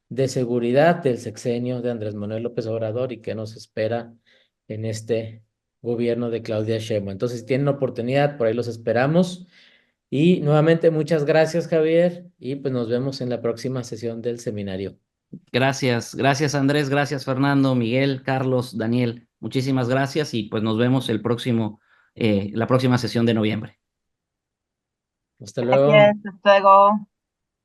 de seguridad del sexenio de Andrés Manuel López Obrador y qué nos espera en este gobierno de Claudia Sheinbaum. Entonces, si tienen oportunidad, por ahí los esperamos. Y nuevamente, muchas gracias, Javier, y pues nos vemos en la próxima sesión del seminario. Gracias Andrés, gracias Fernando, Miguel, Carlos, Daniel. Muchísimas gracias y pues nos vemos la próxima sesión de noviembre. Hasta luego. Gracias, hasta luego.